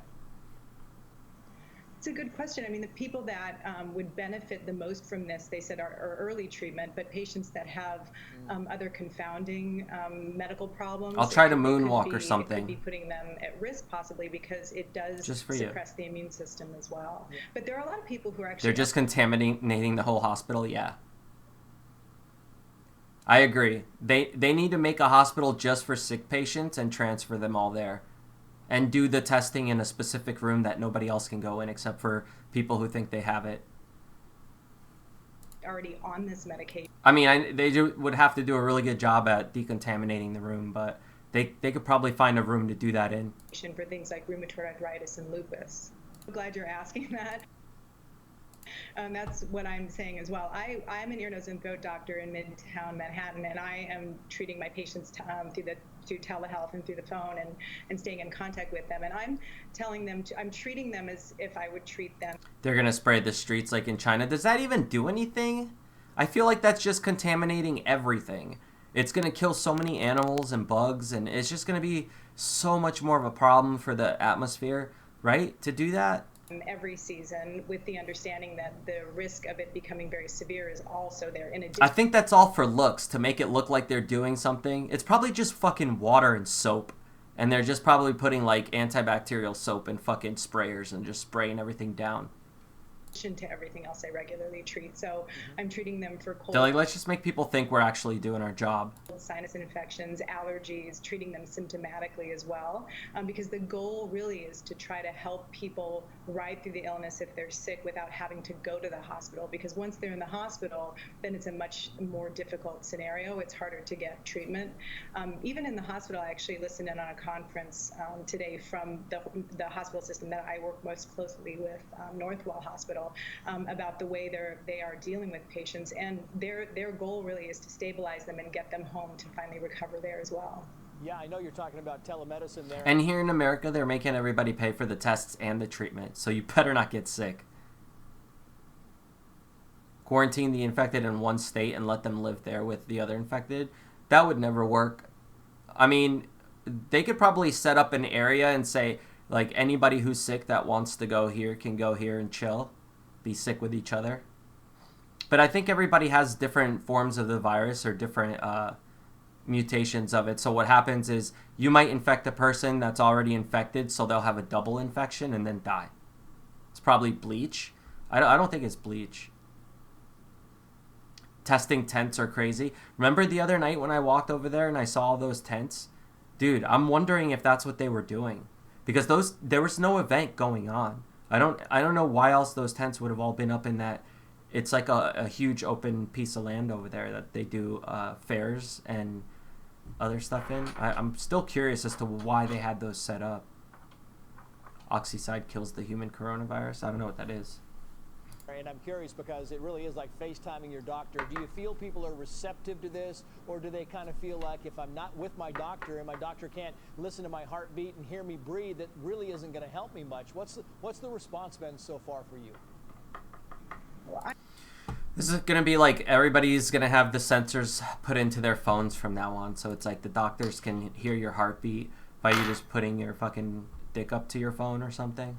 It's a good question. I mean, the people that would benefit the most from this, they said, are early treatment, but patients that have other confounding medical problems. I'll try to moonwalk or something. It could be putting them at risk possibly because it does suppress the immune system as well. Yeah. But there are a lot of people who are actually... They're just contaminating the whole hospital, yeah. I agree. They need to make a hospital just for sick patients and transfer them all there. And do the testing in a specific room that nobody else can go in except for people who think they have it. Already on this medication. I mean, they would have to do a really good job at decontaminating the room, but they could probably find a room to do that in. For things like rheumatoid arthritis and lupus. I'm glad you're asking that. That's what I'm saying as well. I'm an ear, nose, and throat doctor in Midtown Manhattan, and I am treating my patients through telehealth and through the phone and staying in contact with them. And I'm telling them, I'm treating them as if I would treat them. They're going to spray the streets like in China. Does that even do anything? I feel like that's just contaminating everything. It's going to kill so many animals and bugs, and it's just going to be so much more of a problem for the atmosphere, right, to do that? Every season, with the understanding that the risk of it becoming very severe is also there. In addition, I think that's all for looks, to make it look like they're doing something. It's probably just fucking water and soap, and they're just probably putting like antibacterial soap in fucking sprayers and just spraying everything down. To everything else I regularly treat. So I'm treating them for cold. They're like, let's just make people think we're actually doing our job. Sinus infections, allergies, treating them symptomatically as well. Because the goal really is to try to help people ride through the illness if they're sick without having to go to the hospital. Because once they're in the hospital, then it's a much more difficult scenario. It's harder to get treatment. Even in the hospital, I actually listened in on a conference today from the hospital system that I work most closely with, Northwell Hospital. About the way they are dealing with patients, and their goal really is to stabilize them and get them home to finally recover there as well. Yeah, I know you're talking about telemedicine there. And here in America, they're making everybody pay for the tests and the treatment, so you better not get sick. Quarantine the infected in one state and let them live there with the other infected. That would never work. I mean, they could probably set up an area and say, like, anybody who's sick that wants to go here can go here and chill. Be sick with each other. But I think everybody has different forms of the virus or different mutations of it. So what happens is you might infect a person that's already infected, so they'll have a double infection and then die. It's probably bleach. I don't think it's bleach. Testing tents are crazy. Remember the other night when I walked over there and I saw all those tents? Dude, I'm wondering if that's what they were doing. because there was no event going on. I don't know why else those tents would have all been up in that. It's like a huge open piece of land over there that they do fairs and other stuff in. I'm still curious as to why they had those set up. Oxycide kills the human coronavirus. I don't know what that is. And I'm curious because it really is like FaceTiming your doctor. Do you feel people are receptive to this, or do they kind of feel like if I'm not with my doctor and my doctor can't listen to my heartbeat and hear me breathe, that really isn't going to help me much? What's the response been so far for you? This is going to be like everybody's going to have the sensors put into their phones from now on. So it's like the doctors can hear your heartbeat by you just putting your fucking dick up to your phone or something.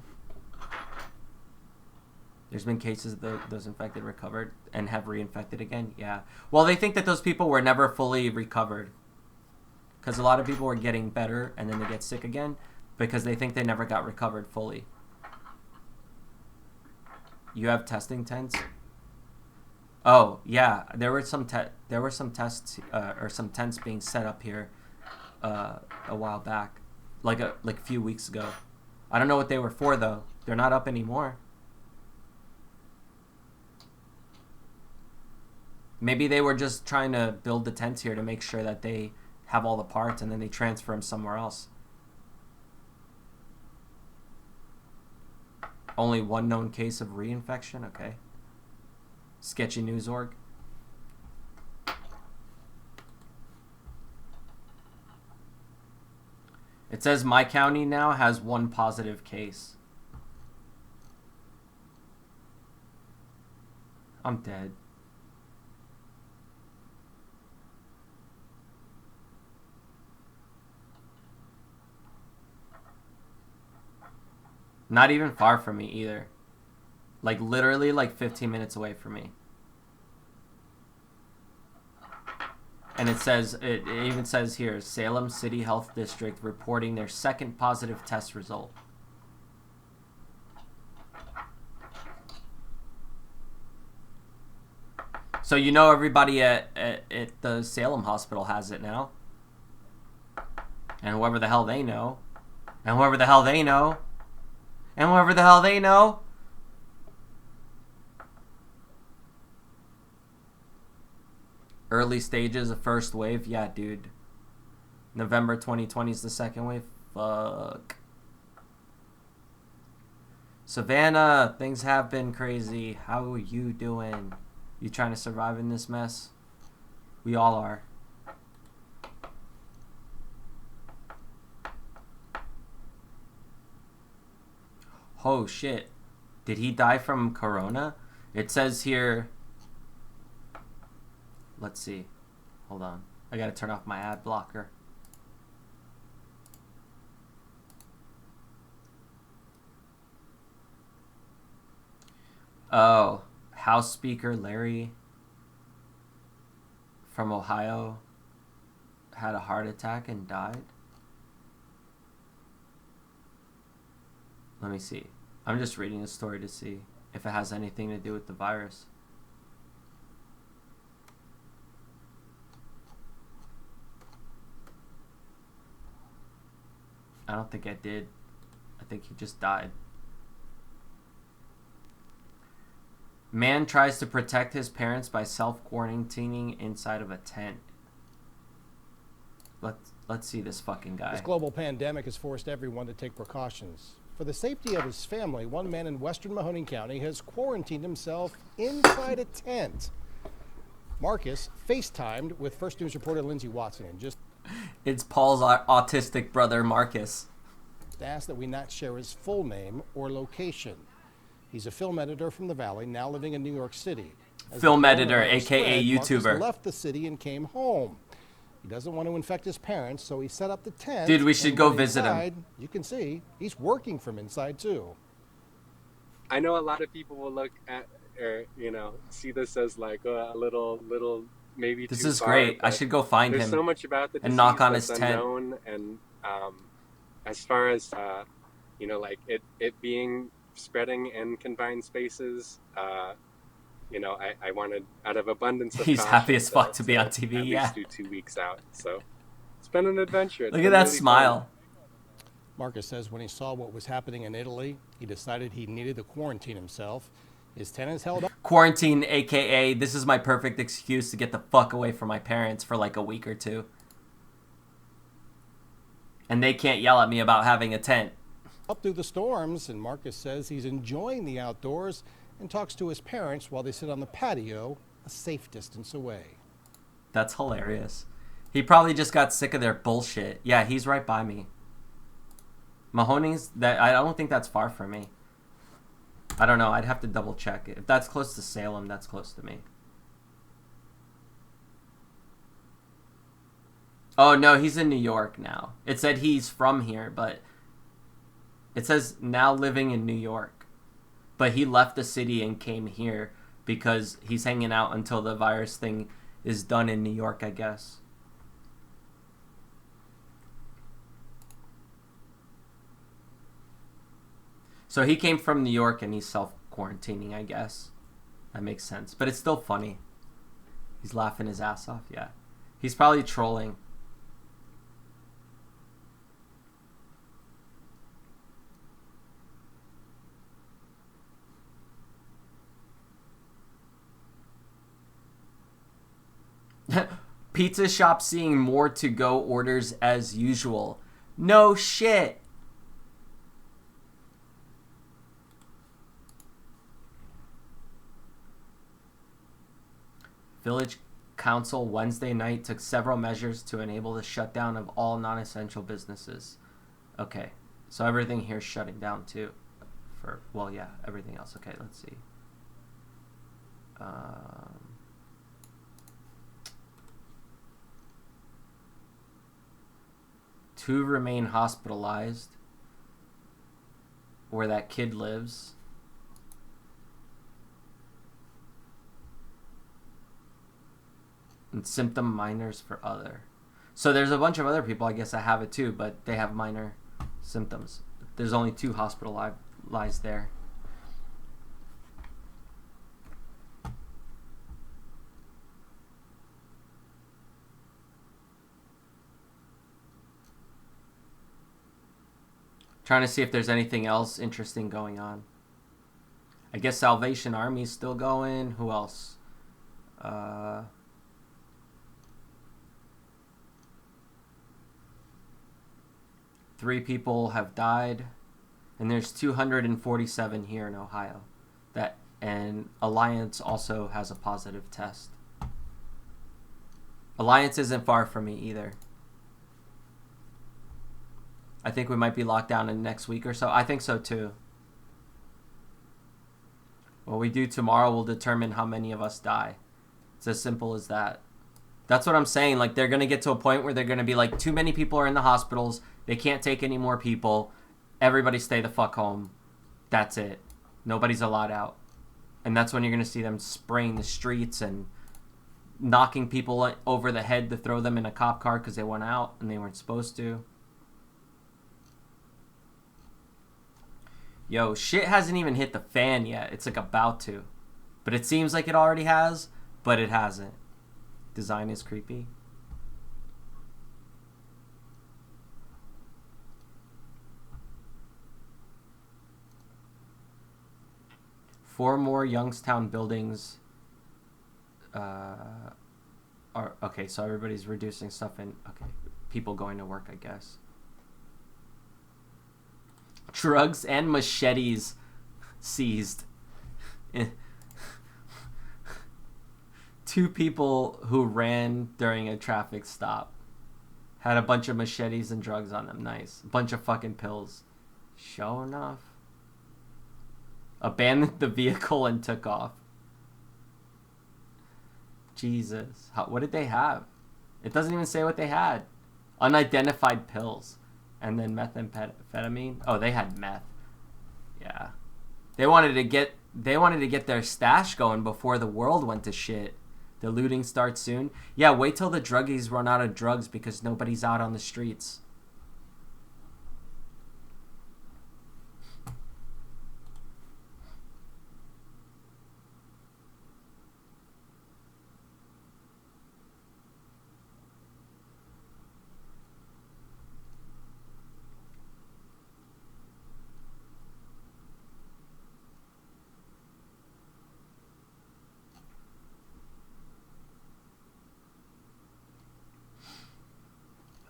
There's been cases that those infected recovered and have reinfected again. Yeah. Well, they think that those people were never fully recovered. Because a lot of people were getting better and then they get sick again because they think they never got recovered fully. You have testing tents? Oh, yeah. There were some tests or some tents being set up here a while back. Like a few weeks ago. I don't know what they were for though. They're not up anymore. Maybe they were just trying to build the tents here to make sure that they have all the parts and then they transfer them somewhere else. Only one known case of reinfection? Okay. Sketchy news org. It says my county now has 1 positive case. I'm dead. Not even far from me either. Like literally like 15 minutes away from me. And it says, it even says here, Salem City Health District reporting their 2nd positive test result. So you know everybody at the Salem hospital has it now. And whoever the hell they know. And whoever the hell they know. And whoever the hell they know. Early stages of first wave. Yeah, dude. November 2020 is the 2nd wave. Fuck. Savannah, things have been crazy. How are you doing? You trying to survive in this mess? We all are. Oh shit. Did he die from corona? It says here. Let's see. Hold on. I gotta turn off my ad blocker. Oh. House Speaker Larry from Ohio had a heart attack and died. Let me see. I'm just reading the story to see if it has anything to do with the virus. I don't think I did. I think he just died. Man tries to protect his parents by self-quarantining inside of a tent. Let's see this fucking guy. This global pandemic has forced everyone to take precautions. For the safety of his family, one man in western Mahoning County has quarantined himself inside a tent. Marcus FaceTimed with First News reporter Lindsay Watson and just... It's Paul's autistic brother, Marcus. Asked that we not share his full name or location. He's a film editor from the Valley, now living in New York City. Film editor, aka YouTuber. Marcus left the city and came home. He doesn't want to infect his parents, so he set up the tent. Dude, we should go visit him. You can see he's working from inside too. I know a lot of people will look at, or see this as like a little maybe. This too is far, great. I should go find him. There's so much about the and knock on his that's tent. unknown, and as far as like it being spreading in confined spaces, I wanted, out of abundance of He's caution, happy as fuck to be on TV. At Yeah. least do 2 weeks out. So it's been an adventure. Look at that smile. Marcus says when he saw what was happening in Italy, he decided he needed to quarantine himself. His tenants held up. Quarantine, aka this is my perfect excuse to get the fuck away from my parents for like a week or two. And they can't yell at me about having a tent. Up through the storms, and Marcus says he's enjoying the outdoors and talks to his parents while they sit on the patio a safe distance away. That's hilarious. He probably just got sick of their bullshit. Yeah, he's right by me. Mahoney's, that I don't think that's far from me. I don't know. I'd have to double check. If that's close to Salem, that's close to me. Oh, no, he's in New York now. It said he's from here, but it says now living in New York. But he left the city and came here because he's hanging out until the virus thing is done in New York, I guess. So he came from New York and he's self-quarantining, I guess. That makes sense. But it's still funny. He's laughing his ass off, yeah. He's probably trolling. Pizza shop seeing more to-go orders as usual. No shit. Village Council Wednesday night took several measures to enable the shutdown of all non-essential businesses. Okay, so everything here is shutting down too. Well, yeah, everything else. Okay, let's see. 2 remain hospitalized where that kid lives. And symptom minors for other. So there's a bunch of other people, I guess, that have it too, but they have minor symptoms. There's only 2 hospitalized there. Trying to see if there's anything else interesting going on. I guess Salvation Army's still going. Who else? 3 people have died, and there's 247 here in Ohio. And Alliance also has a positive test. Alliance isn't far from me either. I think we might be locked down in next week or so. I think so too. What we do tomorrow will determine how many of us die. It's as simple as that. That's what I'm saying. Like, they're going to get to a point where they're going to be like, too many people are in the hospitals. They can't take any more people. Everybody stay the fuck home. That's it. Nobody's allowed out. And that's when you're going to see them spraying the streets and knocking people over the head to throw them in a cop car because they went out and they weren't supposed to. Yo, shit hasn't even hit the fan yet. It's like about to. But it seems like it already has, but it hasn't. Design is creepy. Four more Youngstown buildings are okay, so everybody's reducing stuff and okay, people going to work, I guess. Drugs and machetes seized. 2 people who ran during a traffic stop had a bunch of machetes and drugs on them. Nice. A bunch of fucking pills. Show enough. Abandoned the vehicle and took off. Jesus. What did they have? It doesn't even say what they had. Unidentified pills. And then methamphetamine. Oh, they had meth. Yeah. They wanted to get their stash going before the world went to shit. The looting starts soon. Yeah, wait till the druggies run out of drugs because nobody's out on the streets.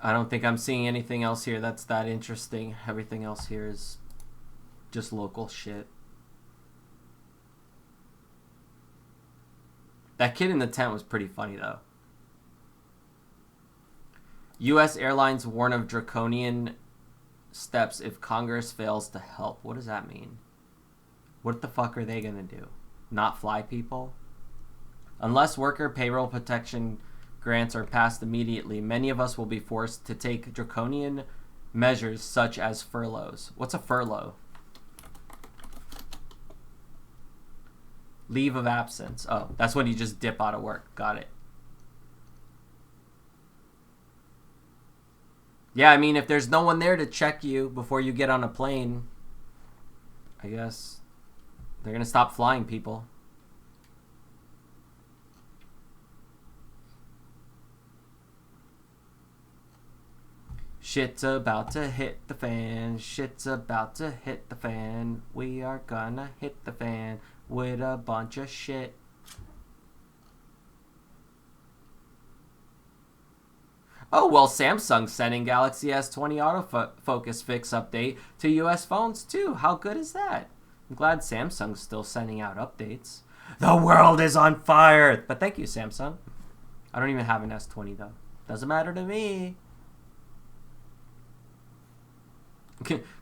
I don't think I'm seeing anything else here that's that interesting. Everything else here is just local shit. That kid in the tent was pretty funny, though. U.S. airlines warn of draconian steps if Congress fails to help. What does that mean? What the fuck are they gonna do? Not fly people? Unless worker payroll protection grants are passed immediately, many of us will be forced to take draconian measures such as furloughs. What's a furlough? Leave of absence. Oh, that's when you just dip out of work. Got it. Yeah, I mean, if there's no one there to check you before you get on a plane, I guess they're gonna stop flying people. Shit's about to hit the fan. Shit's about to hit the fan. We are gonna hit the fan with a bunch of shit. Oh, well, Samsung's sending Galaxy S20 autofocus fix update to US phones, too. How good is that? I'm glad Samsung's still sending out updates. The world is on fire! But thank you, Samsung. I don't even have an S20, though. Doesn't matter to me.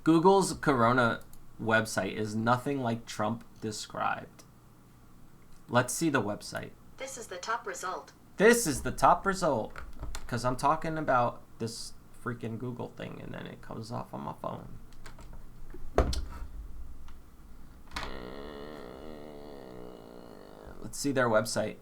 Google's Corona website is nothing like Trump described. Let's see the website. This is the top result. This is the top result. Because I'm talking about this freaking Google thing and then it comes off on my phone. Let's see their website.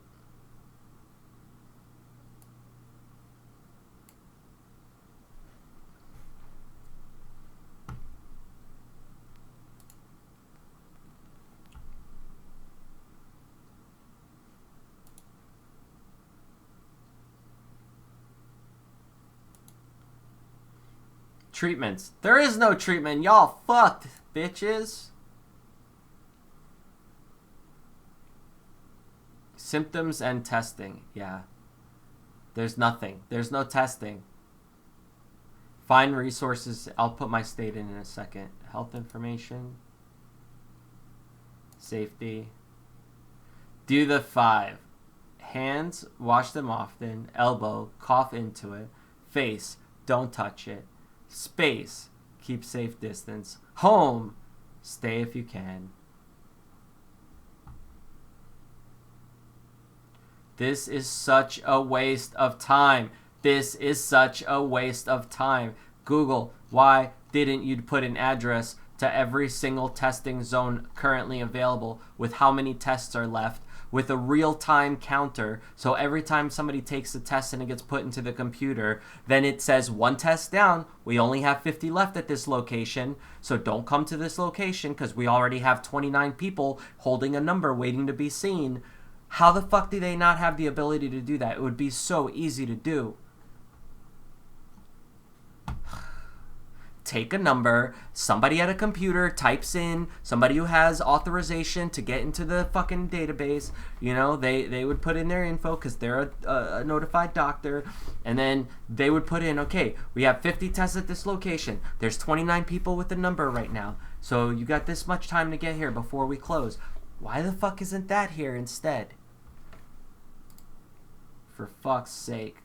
Treatments. There is no treatment. Y'all fucked, bitches. Symptoms and testing. Yeah. There's nothing. There's no testing. Find resources. I'll put my state in a second. Health information. Safety. Do the 5. Hands, wash them often. Elbow, cough into it. Face, don't touch it. Space, keep safe distance. Home, stay if you can. This is such a waste of time. This is such a waste of time. Google, why didn't you put an address to every single testing zone currently available with how many tests are left, with a real-time counter, so every time somebody takes a test and it gets put into the computer, then it says 1 test down, we only have 50 left at this location, so don't come to this location because we already have 29 people holding a number waiting to be seen. How the fuck do they not have the ability to do that? It would be so easy to do. Take a number, somebody at a computer types in, somebody who has authorization to get into the fucking database, you know, they would put in their info because they're a notified doctor, and then they would put in, okay, we have 50 tests at this location, there's 29 people with the number right now, so you got this much time to get here before we close. Why the fuck isn't that here instead? For fuck's sake.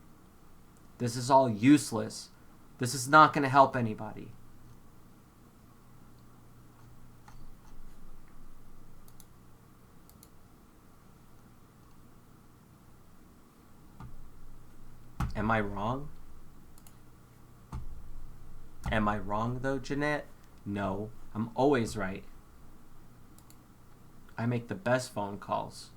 This is all useless. This is not going to help anybody. Am I wrong? Am I wrong though, Jeanette? No, I'm always right. I make the best phone calls.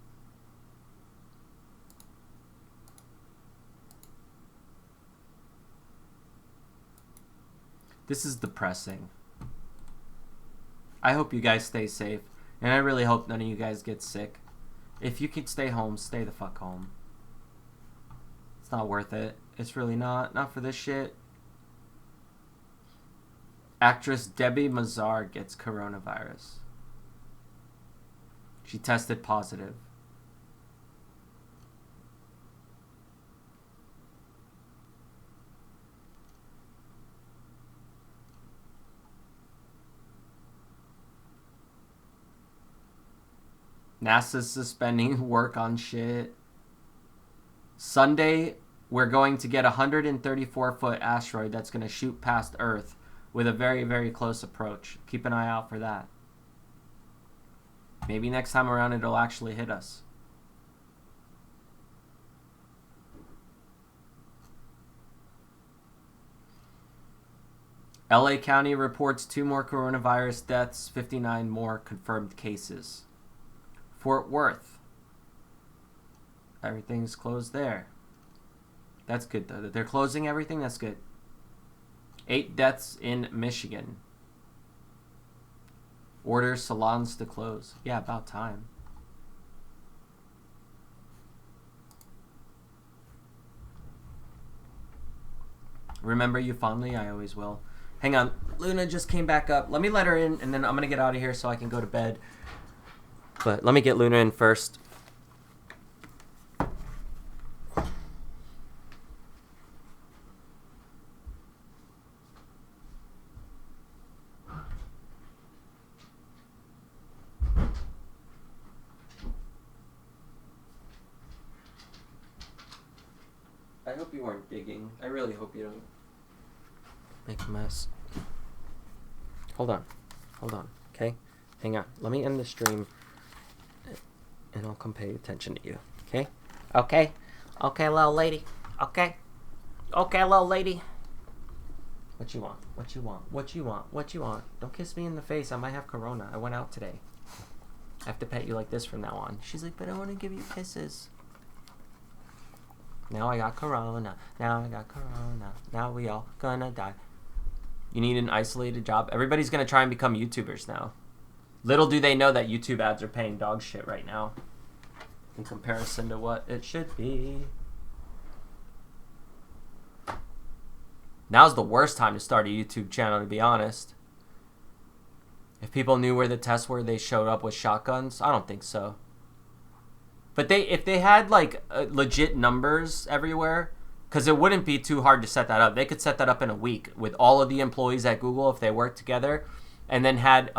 This is depressing. I hope you guys stay safe, and I really hope none of you guys get sick. If you can stay home, stay the fuck home. It's not worth it. It's really not. Not for this shit. Actress Debbie Mazar gets coronavirus. She tested positive. NASA's suspending work on shit. Sunday, we're going to get a 134-foot asteroid that's going to shoot past Earth with a very, very close approach. Keep an eye out for that. Maybe next time around it'll actually hit us. LA County reports 2 more coronavirus deaths, 59 more confirmed cases. Fort Worth. Everything's closed there. That's good, though. They're closing everything. That's good. 8 deaths in Michigan. Orders salons to close. Yeah, about time. Remember you fondly? I always will. Hang on. Luna just came back up. Let me let her in, and then I'm going to get out of here so I can go to bed. But let me get Luna in first. I hope you weren't digging. I really hope you don't make a mess. Hold on. Hold on. Okay? Hang on. Let me end the stream and I'll come pay attention to you. Okay? Okay? Okay, little lady. Okay? Okay, little lady. What you want? What you want? What you want? What you want? Don't kiss me in the face. I might have corona. I went out today. I have to pet you like this from now on. She's like, but I want to give you kisses. Now I got corona. Now I got corona. Now we all gonna die. You need an isolated job. Everybody's gonna try and become YouTubers now. Little do they know that YouTube ads are paying dog shit right now in comparison to what it should be. Now's the worst time to start a YouTube channel, to be honest. If people knew where the tests were, they showed up with shotguns. I don't think so. But if they had like legit numbers everywhere, because it wouldn't be too hard to set that up. They could set that up in a week with all of the employees at Google if they worked together, and then had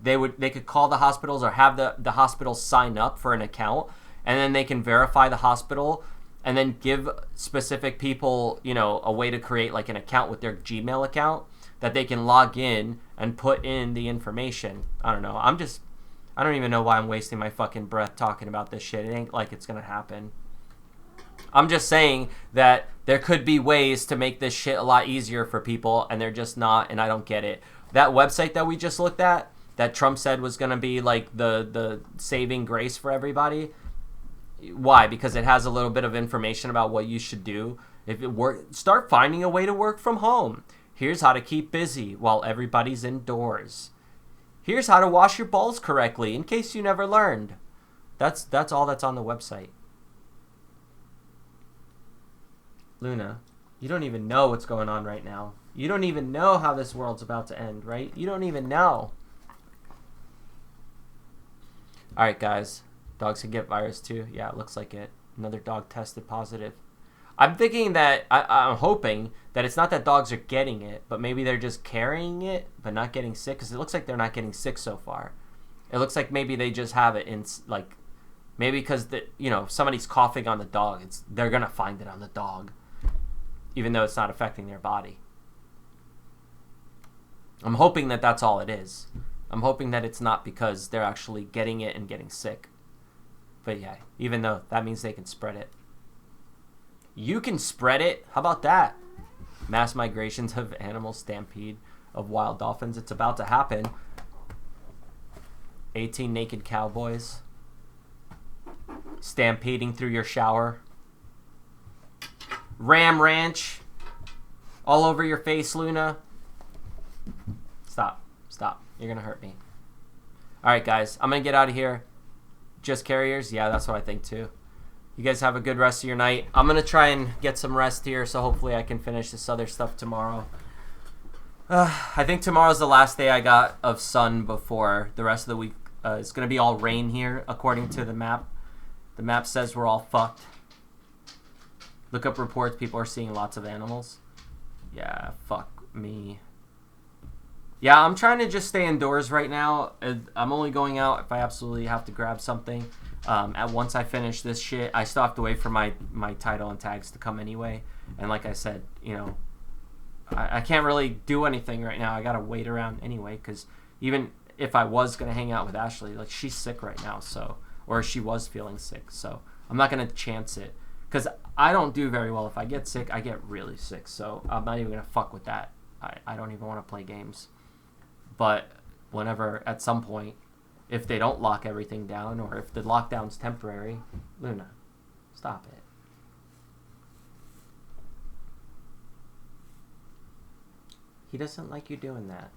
they could call the hospitals or have the hospitals sign up for an account, and then they can verify the hospital, and then give specific people, you know, a way to create like an account with their Gmail account that they can log in and put in the information. I don't know. I don't even know why I'm wasting my fucking breath talking about this shit. It ain't like it's gonna happen. I'm just saying that there could be ways to make this shit a lot easier for people, and they're just not, and I don't get it. That website that we just looked at, that Trump said was gonna be like the saving grace for everybody. Why? Because it has a little bit of information about what you should do. If it start finding a way to work from home. Here's how to keep busy while everybody's indoors. Here's how to wash your balls correctly, in case you never learned. That's all that's on the website. Luna, you don't even know what's going on right now. You don't even know how this world's about to end, right? You don't even know. Alright, guys. Dogs can get virus too. Yeah, it looks like it. Another dog tested positive. I'm thinking that, I'm hoping that it's not that dogs are getting it, but maybe they're just carrying it, but not getting sick, because it looks like they're not getting sick so far. It looks like maybe they just have it in, like, maybe because, somebody's coughing on the dog, they're going to find it on the dog, even though it's not affecting their body. I'm hoping that that's all it is. I'm hoping that it's not because they're actually getting it and getting sick. But yeah, even though that means they can spread it. You can spread it. How about that? Mass migrations of animal stampede of wild dolphins. It's about to happen. 18 naked cowboys stampeding through your shower. Ram Ranch all over your face, Luna. Stop. Stop. You're going to hurt me. All right, guys. I'm going to get out of here. Just carriers? Yeah, that's what I think too. You guys have a good rest of your night. I'm going to try and get some rest here, so hopefully I can finish this other stuff tomorrow. I think tomorrow's the last day I got of sun before the rest of the week. It's going to be all rain here, according to the map. The map says we're all fucked. Look up reports. People are seeing lots of animals. Yeah, fuck me. Yeah, I'm trying to just stay indoors right now. I'm only going out if I absolutely have to grab something. Once I finish this shit, I still have to wait for my title and tags to come anyway. And like I said, you know, I can't really do anything right now. I gotta wait around anyway, because even if I was gonna hang out with Ashley, like, she's sick right now, so, or she was feeling sick, so I'm not gonna chance it, because I don't do very well. If I get sick, I get really sick, so I'm not even gonna fuck with that. I don't even want to play games. But whenever, at some point, if they don't lock everything down, or if the lockdown's temporary, Luna, stop it. He doesn't like you doing that.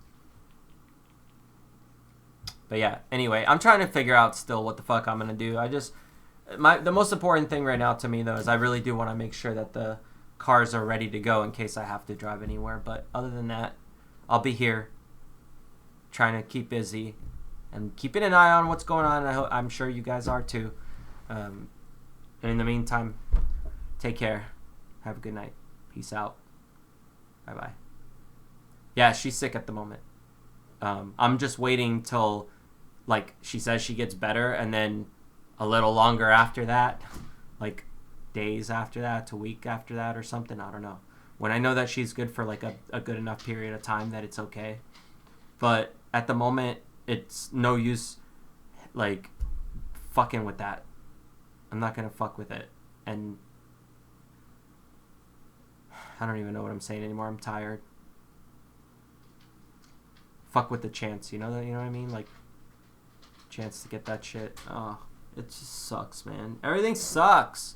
But yeah, anyway, I'm trying to figure out still what the fuck I'm gonna do. The most important thing right now to me, though, is I really do want to make sure that the cars are ready to go in case I have to drive anywhere. But other than that, I'll be here trying to keep busy and keeping an eye on what's going on. I'm sure you guys are too. And in the meantime, take care. Have a good night. Peace out. Bye-bye. Yeah, she's sick at the moment. I'm just waiting till, like, she says she gets better, and then a little longer after that, like days after that, a week after that or something. I don't know. When I know that she's good for, like, a good enough period of time that it's okay. But at the moment, it's no use, like, fucking with that. I'm not going to fuck with it. And I don't even know what I'm saying anymore. I'm tired. Fuck with the chance, you know what I mean? Like, chance to get that shit. Oh, it just sucks, man. Everything sucks.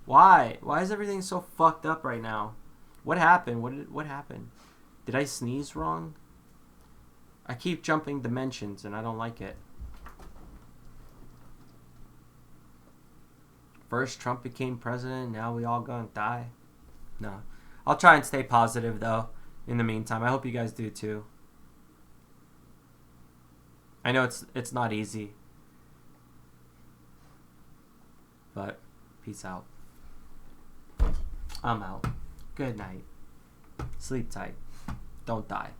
Why? Why is everything so fucked up right now? What happened? What happened? Did I sneeze wrong? I keep jumping dimensions and I don't like it. First Trump became president, now we all gonna die. No. I'll try and stay positive though in the meantime. I hope you guys do too. I know it's not easy. But peace out. I'm out. Good night. Sleep tight. Don't die.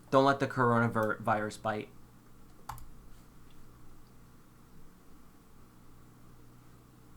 Don't let the coronavirus bite.